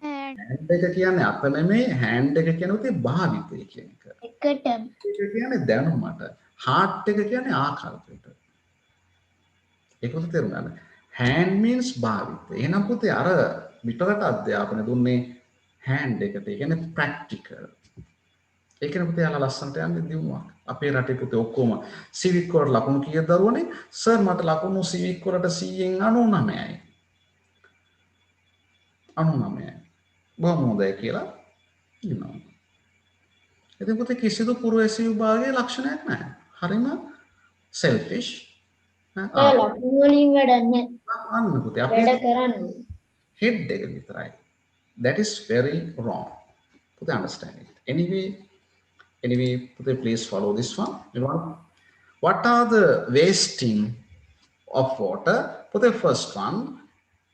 හෑන්ඩ් එක කියන්නේ අත නෙමෙයි. හෑන්ඩ් එක කියන්නේ පුතේ භාවිතය කියන එක. එකට ඒක කියන්නේ දැනුමට. හાર્ට් එක කියන්නේ ආකල්පයට. ඒක පුතේ තේරුණාද? hand means භාවිතය. එහෙනම් පුතේ අර පිටරට අධ්‍යාපනය දුන්නේ හෑන්ඩ් එකට. ඒ කියන්නේ ප්‍රැක්ටිකල්. ඒකනේ පුතේ යාලා ලස්සනට යන්නේ දිනුවක්. අපේ රටේ පුතේ ඔක්කොම සිවික් වලට ලකුණු කීයද දරුවනේ? සර් මට ලකුණු සිවික් වලට 100න් 99යි. 99යි. බොහොම හොඳයි කියලා කියනවා. ඉතින් පුතේ කිසිදු පුරවැසි විභාගයේ ලක්ෂණයක් නැහැ. හරිම selfish. ලකුණු වලින් වැඩක් නැහැ. අන්න පුතේ අපි වැඩ කරන්නේ. head එක විතරයි. That is very wrong. Put understand it. Anyway, put please follow this one. What are the wasting of water? Put the first one,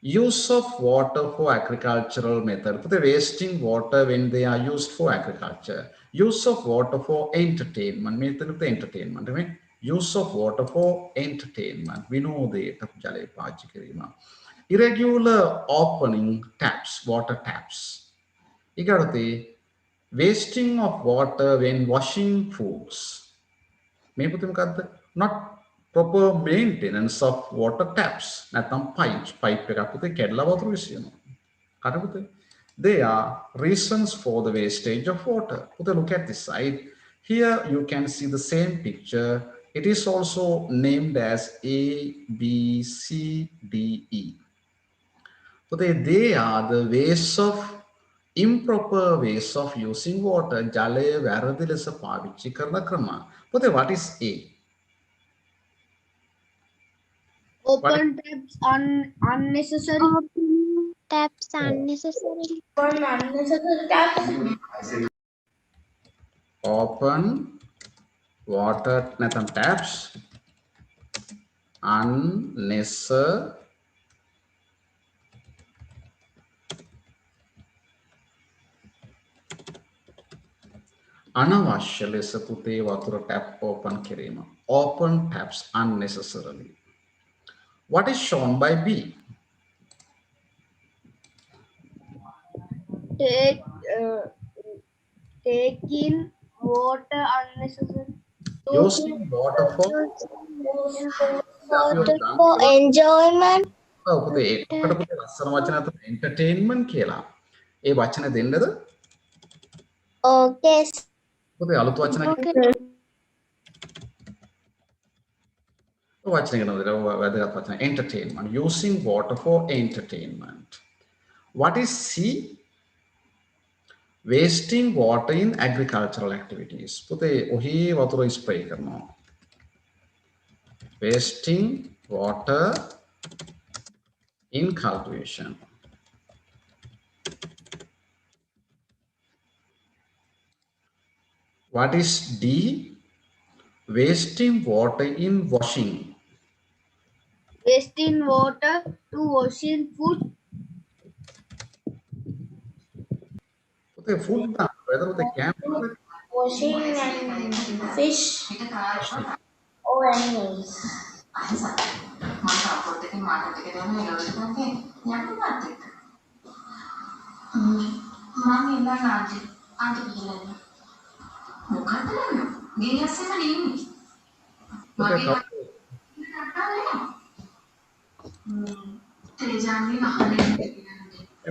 use of water for agricultural method. Put the wasting water when they are used for agriculture. Use of water for entertainment. Method of the entertainment. Right? Use of water for entertainment. We know the irregular opening taps, water taps. Igarate wasting of water when washing foods. Not proper maintenance of water taps. They are reasons for the wastage of water. Look at this side. Here you can see the same picture. It is also named as A, B, C, D, E. They are the ways of improper ways of using water. Jale වැරදි ලෙස පාවිච්චි කරන ක්‍රම. But what is A? Open taps unnecessary. taps unnecessary Open water නැත්නම් taps unnecessary අනවශ්‍ය ලෙස පුතේ වතුර tap open කිරීම. Open taps unnecessarily. What is shown by B? Taking water unnecessary. Using water for enjoyment පුතේ ඒකට පුතේ ලස්සන වචන අතර entertainment කියලා. ඒ වචන දෙන්නද? okay පුතේ අලුත් වචන වචන කියනවා වැදගත් වචන entertainment. Using water for entertainment. What is C? Wasting water in agricultural activities. පුතේ ඔහි වතුර ස්ප්‍රේ කරනවා. Wasting water in cultivation. What is D? Wasting water in washing. Wasting water to washing food. The food whether the camp Washing and fish or animals.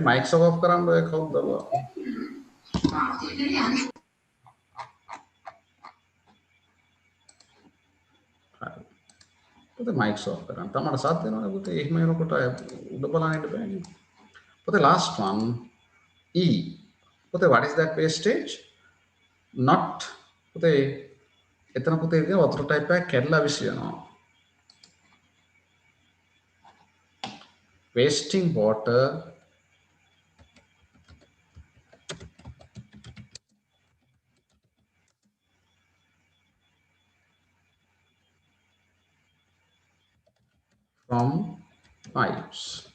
mics off කරන්න ඔය කවුද දරුවා? පුතේ mics off කරන්න. තමන්ට සාත් වෙනවනේ පුතේ. එහෙම වෙනකොට උඩ බලන්න ඉන්න බෑනේ. පුතේ last one E. පුතේ what is that wastage? Not පුතේ එතන පුතේ තියෙන වතුර ටයිප් එකක් කැඩලා විසිරෙනවා. Wasting water from pipes.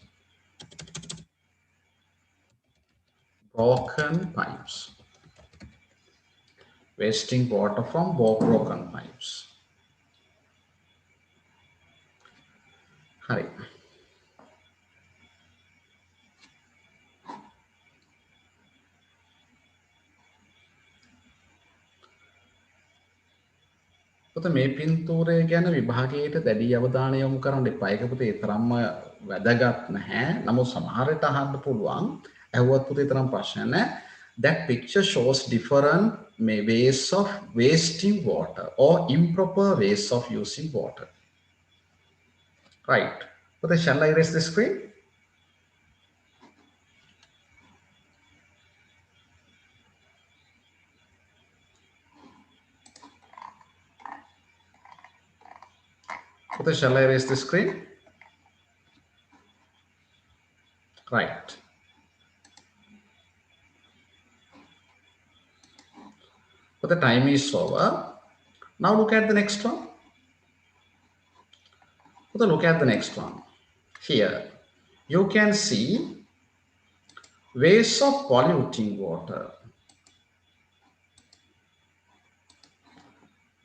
Broken pipes. Wasting water from broken pipes. Hari. පුතේ මේ පින්තූරය ගැන විභාගයට දැඩි අවධානය යොමු කරන්න එපා. ඒක පුතේ තරම්ම වැදගත් නැහැ. නමුත් සමහරට අහන්න පුළුවන්. ඇහුවත් පුතේ තරම් ප්‍රශ්න නැහැ. That picture shows different ways of wasting water or improper ways of using water. Right. But shall I erase the screen? But shall I erase the screen? Right. But the time is over. Now look at the next one. But look at the next one. Here, you can see ways of polluting water.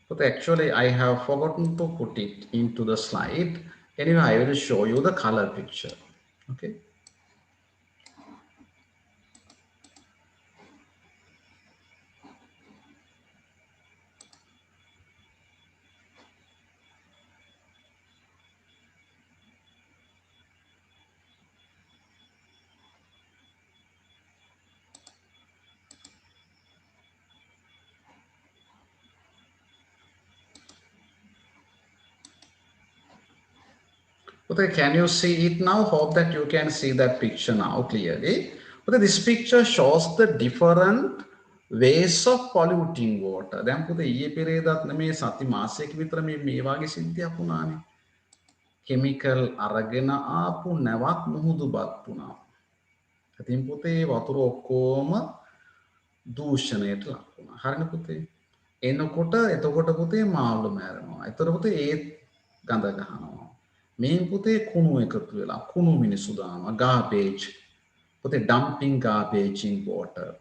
But actually, I have forgotten to put it into the slide. Anyway, I will show you the color picture. Okay. Okay, can you see it now? Hope that you can see that picture now clearly. Okay, this picture shows the different ways of polluting water. දැන් පුතේ ඊයේ පෙරේදාත් නෙමේ සති මාසයක විතර මේ වගේ සිද්ධියක් වුණානේ. Chemical අරගෙන ආපු නැවත් මුහුදුබත් වුණා. ඉතින් පුතේ වතුර ඔක්කොම දූෂණයට ලක් වුණා. හරිනේ පුතේ. එතකොට පුතේ මාළු මැරෙනවා. ඒතර පුතේ ඒ ගඳ ගහනවා. මේ පුතේ කුණු එකතු වෙලා කුණු මිනිස්සු දානවා garbage පුතේ dumping garbage in water,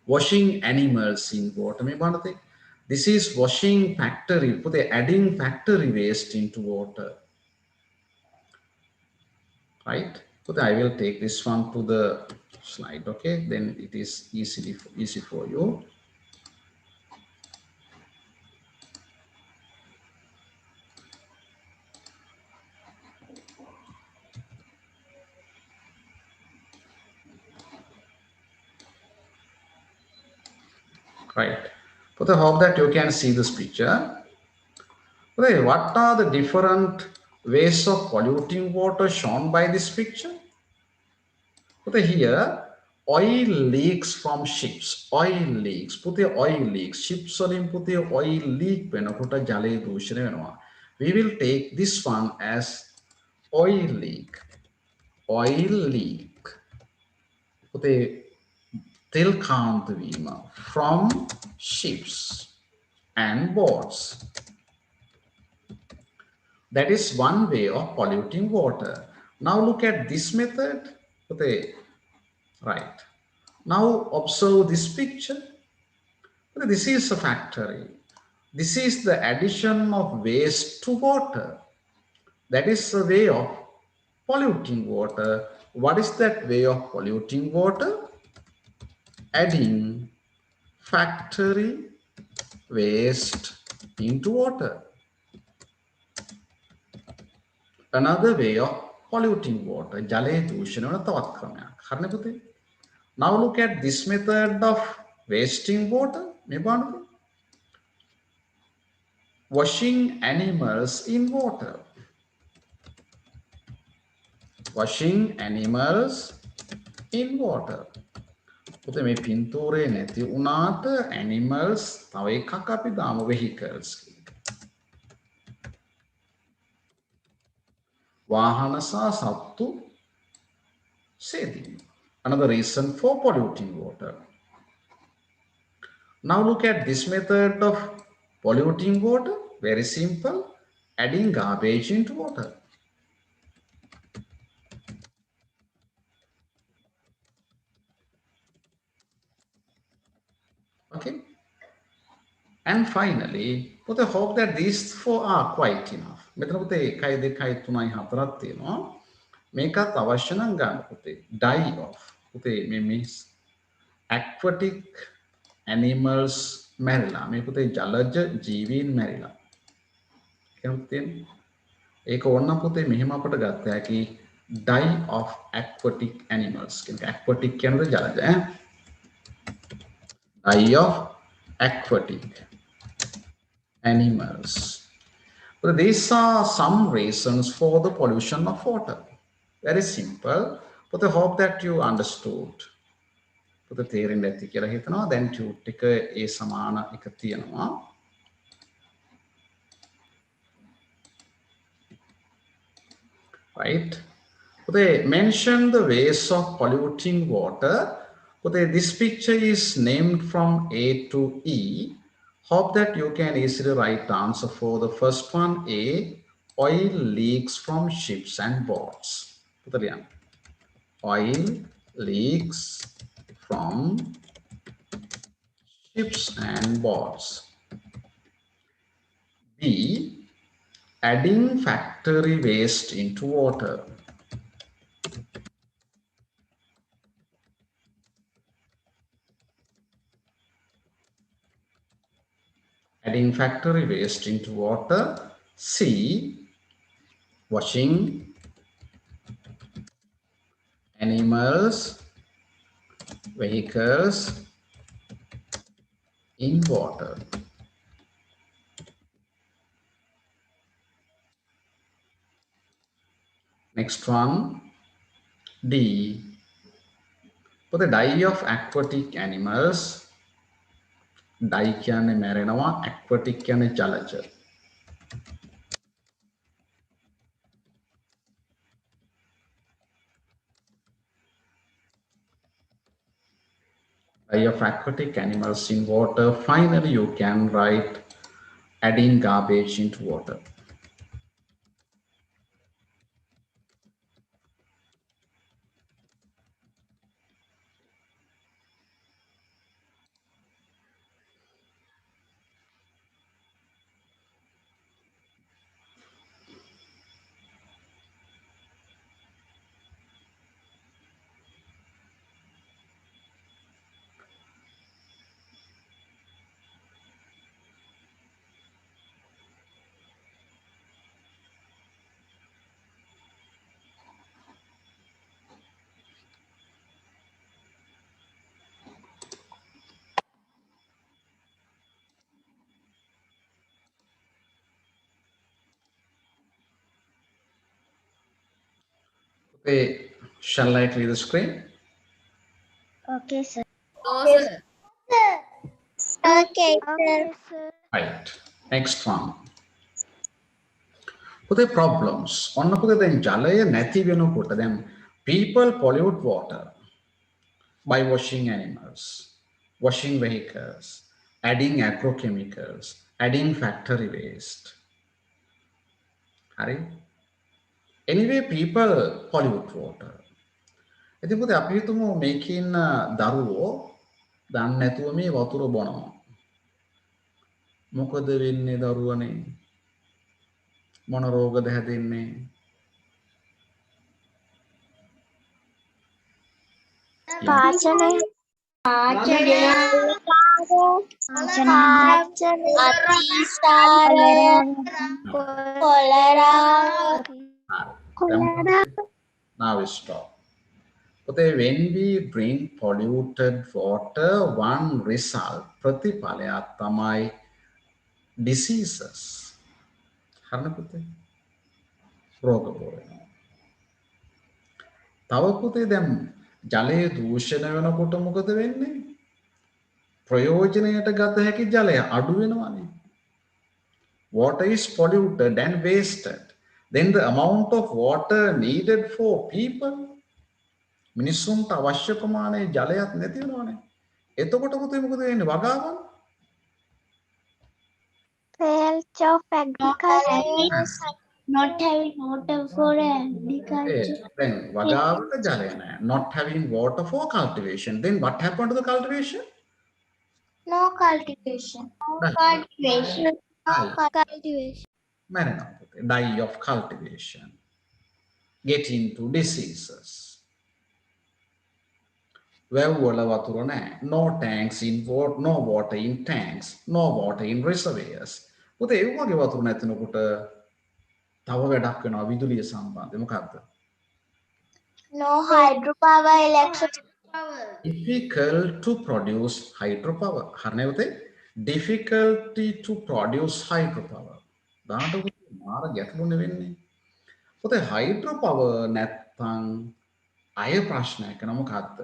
washing animals in water. මේ බලන්න this is washing factory පුතේ adding factory waste into water, right? So I will take this one to the slide. Okay, then it is easy for you. Right. But I hope that you can see this picture. Okay, what are the different ways of polluting water shown by this picture? Okay, here oil leaks from ships. Oil leaks. Puthe oil leaks. Ships වලින් puthe oil leak වෙනකොට ජලය දූෂණය වෙනවා. We will take this one as oil leak. Oil leak. Puthe තෙල් කාන්ත වීම from ships and boats. That is one way of polluting water. Now look at this method. Okay, right. Now observe this picture. Okay, this is a factory. This is the addition of waste to water. That is a way of polluting water. What is that way of polluting water? Adding factory waste into water. Another way of polluting water. ජලය දූෂණය වන තවත් ක්‍රමයක්. හරිනේ පුතේ? Now look at this method of wasting water. මේ බලන්නකෝ. Washing animals in water. Washing animals in water. පුතේ මේ පින්තූරේ නැති වුණාට animals තව එකක් අපි දාමු vehicles. වාහන සහ සත්තු සේදීම. Another reason for polluting water. Now look at this method of polluting water. Very simple. Adding garbage into water. Okay. And finally, put a hope that these four are quite enough. මෙතන පුතේ 1 2 3 4ක් තියෙනවා. මේකත් අවශ්‍ය නම් ගන්න පුතේ. Die off. පුතේ මේ aquatic animals මැරිලා. මේ පුතේ ජලජ ජීවීන් මැරිලා. කියමුත් තියෙන්නේ. ඒක ඕන පුතේ මෙහෙම අපට ගත්ත හැකි die of aquatic animals. කියන්නේ aquatic කියන්නේ ජලජ ඈ. Die of aquatic animals. But these are some reasons for the pollution of water. Very simple. But I hope that you understood. But the theory that you can then to take a samana ikatiyanama. Right. But they mention the ways of polluting water. But this picture is named from A to E. Hope that you can easily write the answer for the first one. A, oil leaks from ships and boats. Oil leaks from ships and boats. B, adding factory waste into water. Adding factory waste into water. C, washing animals, vehicles in water. Next one, D, for the die of aquatic animals. Die කියන්නේ මැරෙනවා, aquatic කියන්නේ ජලජ. Die of aquatic animals in water. Finally, you can write adding garbage into water. Okay, shall I clear the screen? Okay, sir. No, sir. Okay, sir. Right. Next one. පුතේ problems. ඔන්න පුතේ දැන් ජලය නැති වෙනකොට දැන් people pollute water by washing animals, washing vehicles, adding agrochemicals, adding factory waste. Hari? Anyway, people pollute water. ඉතින් පුතේ අපි හිතමු මේකේ ඉන්න දරුවෝ දන්නේ නැතුව මේ වතුර බොනවා. මොකද වෙන්නේ දරුවනේ? මොන රෝගද හැදෙන්නේ? පාචනය අතිසාර cholera Now we stop. But when we drink polluted water, one result ප්‍රතිඵලය තමයි diseases. හරිද පුතේ? රෝග වෙනවා. තව පුතේ දැන් ජලයේ දූෂණය වෙනකොට මොකද වෙන්නේ? ප්‍රයෝජනයට ගත හැකි ජලය අඩු වෙනවානේ. Water is polluted and wasted. Then the amount of water needed for people මිනිස්සුන්ට අවශ්‍ය ප්‍රමාණයේ ජලයක් නැති වෙනවානේ. එතකොට පුතේ මොකද වෙන්නේ? වගාවන් failure of agriculture not having water for agriculture. Then වගාවට ජලය නැහැ. Not having water for cultivation. Then what happened to the cultivation? No cultivation. Die. Cultivation. මැරෙනවා පුතේ. Die of cultivation. Get into diseases. වැව්වල වතුර නැහැ. No tanks in water, no water in tanks, no water in reservoirs. පුතේ ඒ වගේ වතුර නැතිනකොට තව වැඩක් වෙනවා විදුලිය සම්බන්ධයෙන්. මොකක්ද? No hydropower electricity. Difficult to produce hydropower. හරිනේ පුතේ? Difficulty to produce hydropower. දාන්න පුතේ මාර ගැටලුනේ වෙන්නේ. පුතේ hydropower නැත්තම් අය ප්‍රශ්නයක් වෙනවා මොකක්ද?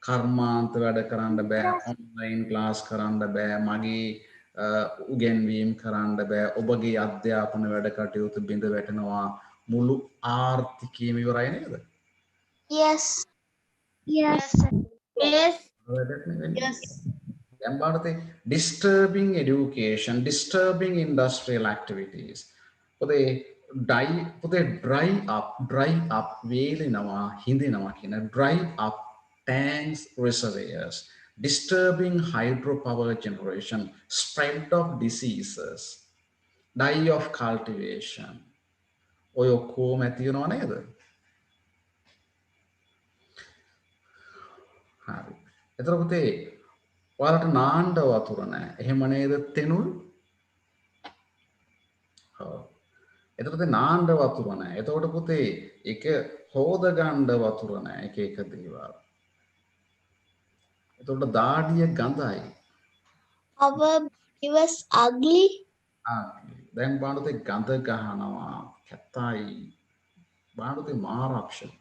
කර්මාන්ත වැඩ කරන්න බෑ, ඔන්ලයින් ක්ලාස් කරන්න බෑ, මගේ උගෙන්වීම් කරන්න බෑ, ඔබගේ අධ්‍යාපන වැඩ කටයුතු බිඳ වැටෙනවා, මුළු ආර්ථිකයම ඉවරයි නේද? Yes. Yes. Yes. Yes. දැන් බලන්න disturbing education, disturbing industrial activities. පුතේ dry up වේලෙනවා, හිඳිනවා කියන dry up tanks, reservoirs, disturbing hydropower generation, spread of diseases, die of cultivation. ඔය ඔක්කොම ඇති වෙනව නේද? හරි. එතකොට පුතේ ඔයාලට නාන්න වතුර නැහැ. එහෙම නේද තෙනුල්? ඔව්. එතකොට නාන්න වතුර නැහැ. එතකොට පුතේ ඒක හොද ගන්න වතුර නැහැ. එක දේවල්. එතකොට දාඩිය ගඳයි. Our body was ugly. දැන් බලන්න ගඳ ගහනවා, කැතයි. බලන්න මාර අප්ෂන්.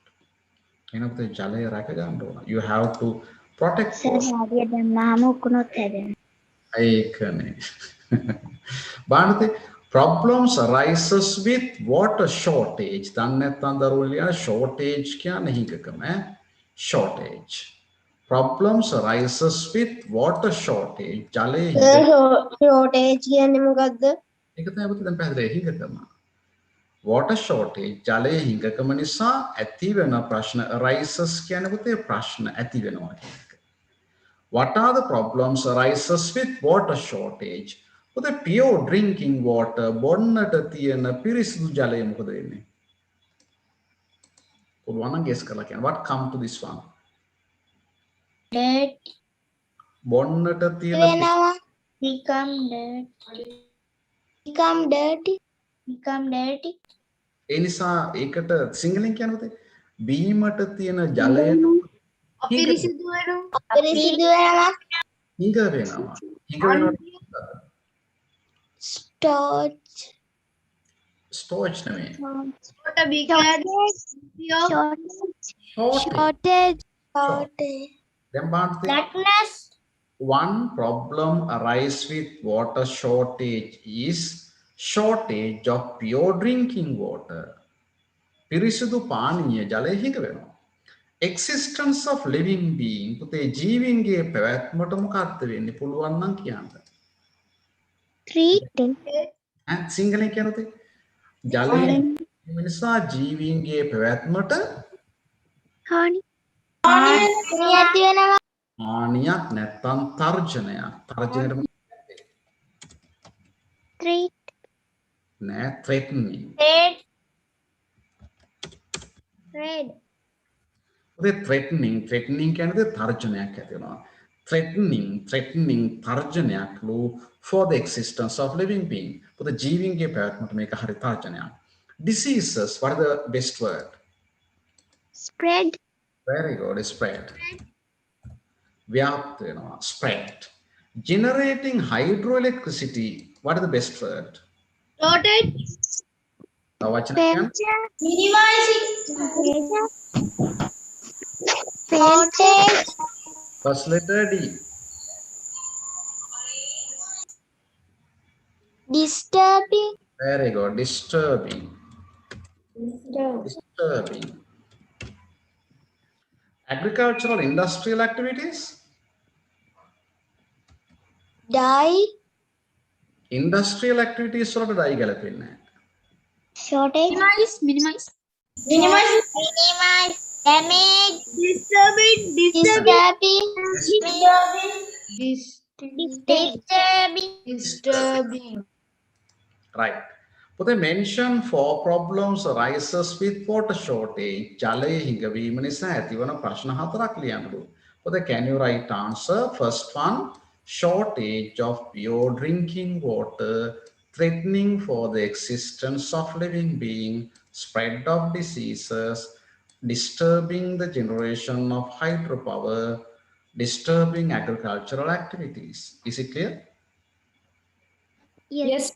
එනකොට ජලය රැක ගන්න ඕන. You have to protect. සරහාදිය දැම්මාම උකුණොත් හැදෙනවා. ඒකනේ. බලන්න problems arises with water shortage. දැන් නැත්තම් දරුවෝ ලියන shortage කියන්නේ හිඟකම ඈ. Shortage. Problems arises with water shortage. ජලයේ shortage කියන්නේ මොකද්ද? ඒක තමයි පුතේ දැන් පැහැදිලි හිඟකම. Water shortage ජලයේ හිඟකම නිසා ඇති වෙන ප්‍රශ්න arises කියන්නේ පුතේ ප්‍රශ්න ඇති වෙනවා කියන එක. What are the problems arises with water shortage? පුතේ pure drinking water බොන්නට තියෙන පිරිසිදු ජලය මොකද වෙන්නේ? පුළුවන් නම් guess කරලා කියන්න. What come to this one? Dirty. බොන්නට තියෙන වෙනවා. Become dirty. Become dirty. Become dirty. ඒ නිසා ඒකට සිංහලෙන් කියන්න පුතේ බීමට තියෙන ජලය අපිරිසිදු වෙනවා. අපිරිසිදු වෙනවා. හිඟ වෙනවා. හිඟ වෙනවා. Storage. Storage නෙමෙයි. Shortage. දැන් බලන්න Blackness. one problem arise with water shortage is shortage of pure drinking water. පිරිසිදු පානීය ජලය හිඟ වෙනවා. Existence of living being පුතේ ජීවීන්ගේ පැවැත්මට මොකක්ද වෙන්නේ පුළුවන් නම් කියන්න. treating, සිංහලෙන් කියනොත් ජලයේ මිනිසා ජීවීන්ගේ පැවැත්මට honey, හානියක් නැත්නම් තර්ජනයක්. තර්ජනයට treat, නෑ threatening. ඔතේ threatening කියන්නේ තර්ජනයක් ඇති වෙනවා. threatening තර්ජනයක් for the existence of living being. පොත ජීවීන්ගේ පැවැත්මට මේක හරි තර්ජනයක්. Diseases, what are the best word? spread, Very good, spread. ව්‍යාප්ත වෙනවා, spread. Generating hydroelectricity, what is the best word? Rotate. තව වචන කියන්න. First letter D. disturbing, Very good, disturbing. Agricultural industrial activities. die, Industrial activities වලට dye ගැලපෙන්නේ නැහැ. shortage, minimize, damage, Disturbing. disturbing, Right. But they mention 4 problems arises with water shortage. ජලයේ හිඟවීම නිසා ඇතිවන ප්‍රශ්න 4ක් ලියන්නලු. But can you write answer? First one, shortage of pure drinking water, threatening for the existence of living being, spread of diseases, disturbing the generation of hydropower, disturbing agricultural activities. Is it clear? Yes.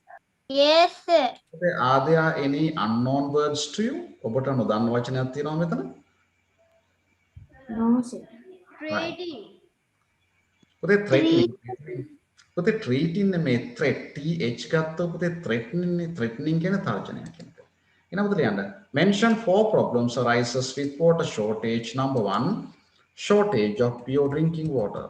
yes, sir. Are there any unknown words to you? ඔබට නොදන්න වචනයක් තියෙනවද මෙතන? No, sir. Trading. පුතේ threatening. පුතේ treating නෙමේ threat. TH ගත්තොත් පුතේ threatening කියන තර්ජනයක් කියන එක. එහෙනම් පුතේ ලියන්න. Mention 4 problems arises with water shortage. Number 1, shortage of pure drinking water.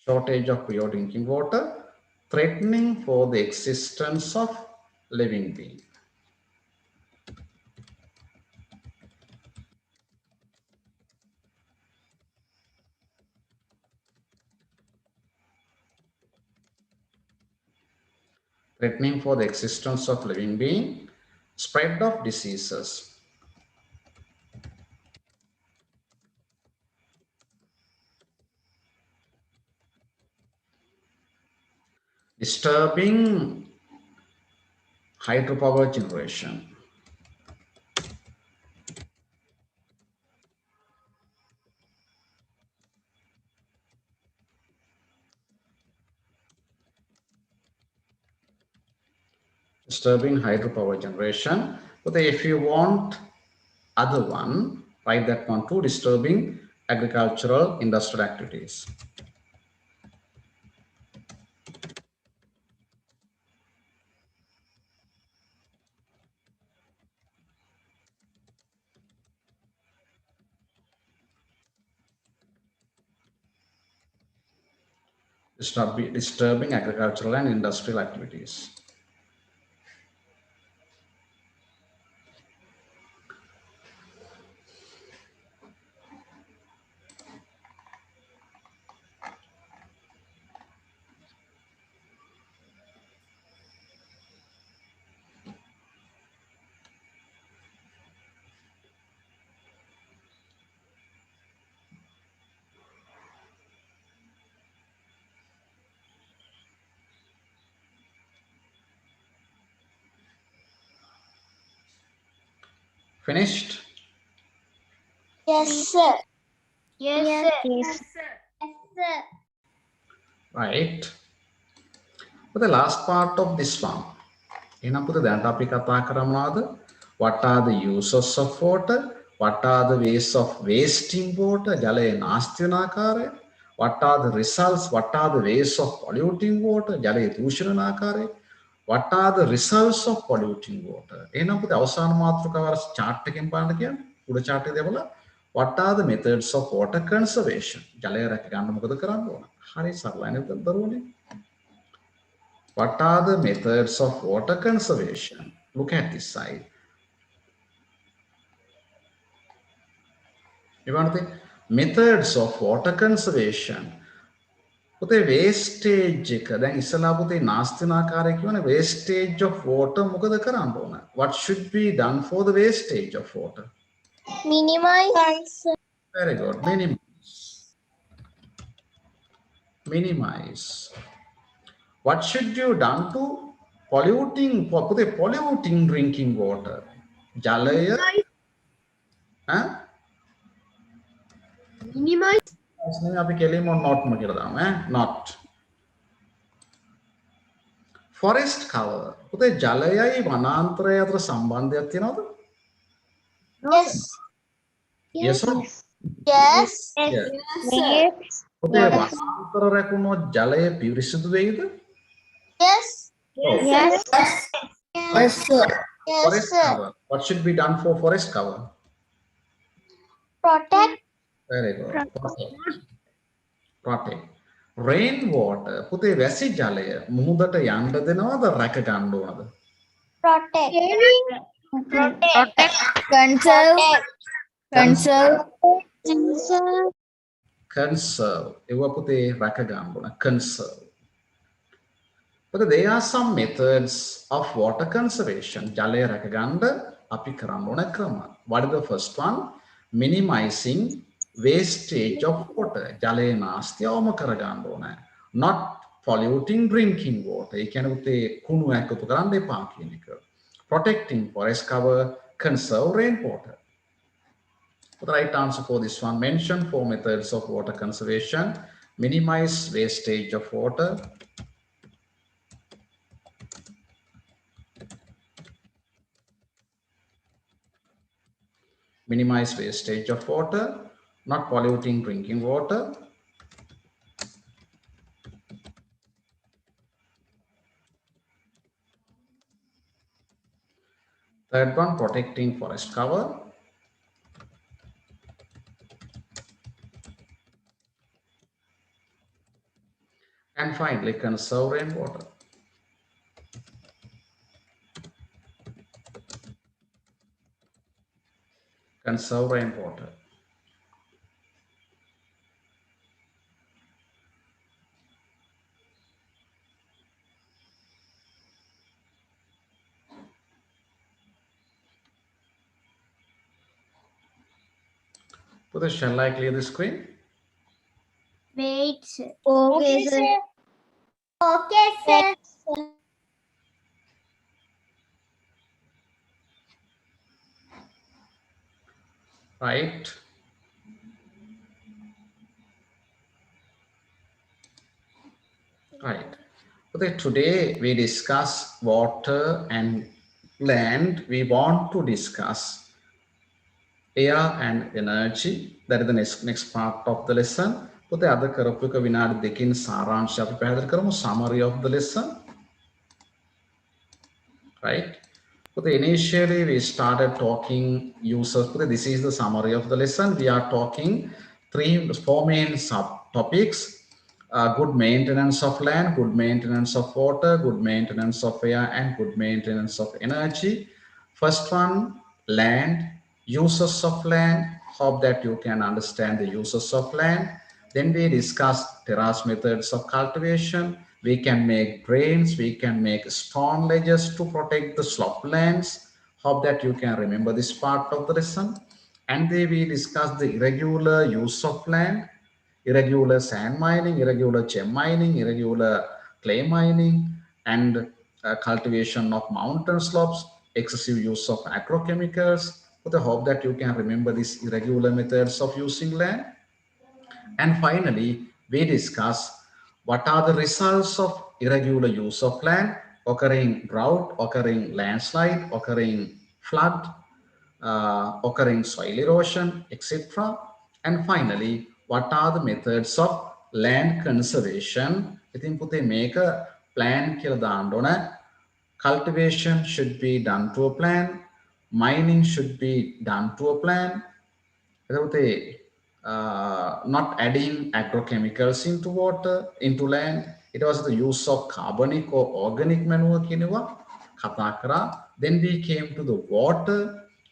Shortage of pure drinking water, threatening for the existence of living being. Threatening for the existence of living being, spread of diseases. Disturbing hydropower generation. Disturbing hydropower generation. But if you want other one, write that one too, disturbing agricultural industrial activities. Disturbing agricultural and industrial activities. Finished? yes, sir. Yes, sir. Right. But the last part of this one. එහෙනම් පුතේ දැන් අපි කතා කරමුනාද? What are the uses of water? What are the ways of wasting water? ජලය නාස්ති වෙන ආකාරය. What are the results? What are the ways of polluting water? ජලය දූෂණ වෙන ආකාරය. What are the results of polluting water? එහෙනම් පුතේ අවසාන මාතෘකාව අර chart එකෙන් බලන්න කියන්නේ. උඩ chart එකේ දෙවල what are the methods of water conservation? ජලය රැක ගන්න මොකද කරන්න ඕන? හරි සරලයි නේද දරුවනේ? What are the methods of water conservation? Look at this side. Methods of water conservation. පුතේ wastage එක දැන් ඉස්සලා පුතේ නාස්තිනාකාරය කියවනේ wastage of water මොකද කරන්න ඕන? What should be done for the wastage of water? Minimize. Very good. Minimize. What should you done to polluting drinking water? ජලය Minimize. අපි කෙලින්ම not ම කියලා දාමු not. Forest cover. පුතේ ජලයයි වනාන්තරය අතර සම්බන්ධයක් තියෙනවද? Yes. Yes or no? Yes. Yes. Yes. පුතේ වනාන්තර රැකුණොත් ජලය පිරිසිදු වෙයිද? Yes. Oh. Yes. Yes, sir. Yes, Forest sir. cover. What should be done for forest cover? Protect. Very good. Protect. Rainwater. පුතේ වැසි ජලය මුහුදට යන්න දෙනවද රැක ගන්න ඕනද? Protect. Protect. Conserve. Conserve. Conserve. ඒවා පුතේ රැක ගන්න ඕන. Conserve. But there are some methods of water conservation. ජලය රැක ගන්න අපි කරන්න ඕන ක්‍රම. What is the first one? Minimizing wastage of water. ජලය නාස්තිය අවම කර ගන්න ඕන. Not polluting drinking water. ඒ කියන්නේ පුතේ කුණු එකතු කරන්න එපා කියන එක. Protecting forest cover, conserve rainwater. The right answer for this one, mention 4 methods of water conservation. Minimize wastage of water. Minimize wastage of water, not polluting drinking water. Third one, protecting forest cover. And finally, conserve rainwater. Conserve rainwater. Put shall I clear the screen? Wait. Okay, sir. Okay, sir. Right. Right. Okay, today we discuss water and land. We want to discuss air and energy. That is the next part of the lesson. Put අද කරපු එක විනාඩි දෙකකින් සාරාංශය අපි පැහැදිලි කරමු. Summary of the lesson. Right. But initially we started talking users. This is the summary of the lesson. We are talking 4 main subtopics. Good maintenance of land, good maintenance of water, good maintenance of air, and good maintenance of energy. First one, land, uses of land. Hope that you can understand the uses of land. Then we discussed terrace methods of cultivation. We can make drains, we can make stone ledges to protect the sloplands. Hope that you can remember this part of the lesson. And then we discussed the irregular use of land, irregular sand mining, irregular gem mining, irregular clay mining, and cultivation of mountain slopes, excessive use of agrochemicals. But I hope that you can remember these irregular methods of using land. And finally, we discuss what are the results of irregular use of land, occurring drought, occurring landslide, occurring flood, occurring soil erosion, etc. And finally, what are the methods of land conservation? ඉතින් පුතේ මේක plan කියලා දාන්න ඕන. Cultivation should be done to a plan. Mining should be done to a plan. Not adding agrochemicals into water, into land. It was the use of carbonic or organic manure kinewa, katakara. Then we came to the water.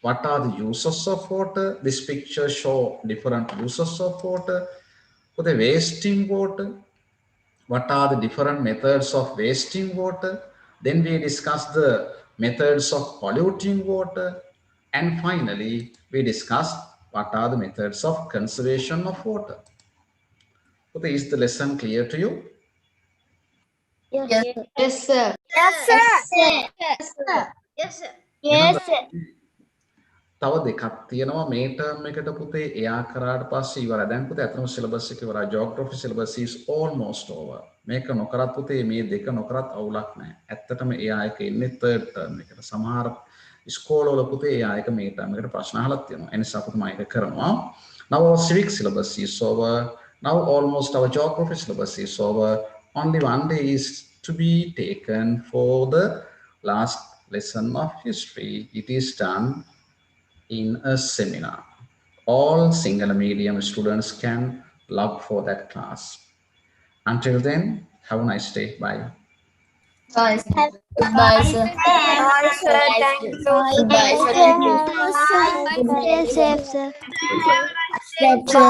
What are the uses of water? This picture show different uses of water. For the wasting water, what are the different methods of wasting water? Then we discussed the methods of polluting water. And finally, we discussed what are the methods of conservation of water. Okay, is the lesson clear to you? Yes, sir. Yes, sir. Yes, sir. Yes, sir. Yes, sir. තව දෙකක් තියෙනවා මේ term එකට පුතේ එයා කරාට පස්සේ ඉවරයි. දැන් පුතේ අතනම සිලබස් එක ඉවරයි. geography syllabus is almost over. මේක නොකරත් පුතේ මේ දෙක නොකරත් අවුලක් නැහැ. ඇත්තටම එයා එක ඉන්නේ third term එකට. සමහර ඉස්කෝලවල පුතේ එයා එක මේ ටර්ම් එකට ප්‍රශ්න අහලත් තියෙනවා. ඒ නිසා පුතේ මම ඒක කරනවා. Now our civic syllabus is over. Now almost our geography syllabus is over. Only one day is to be taken for the last lesson of history. It is done in a seminar. All single medium students can log for that class. Until then, have a nice day. Bye. Bye, sir. Bye, sir. Bye, sir. Thank you. Bye, sir. Thank you. Yes, sir. Good luck. Sir.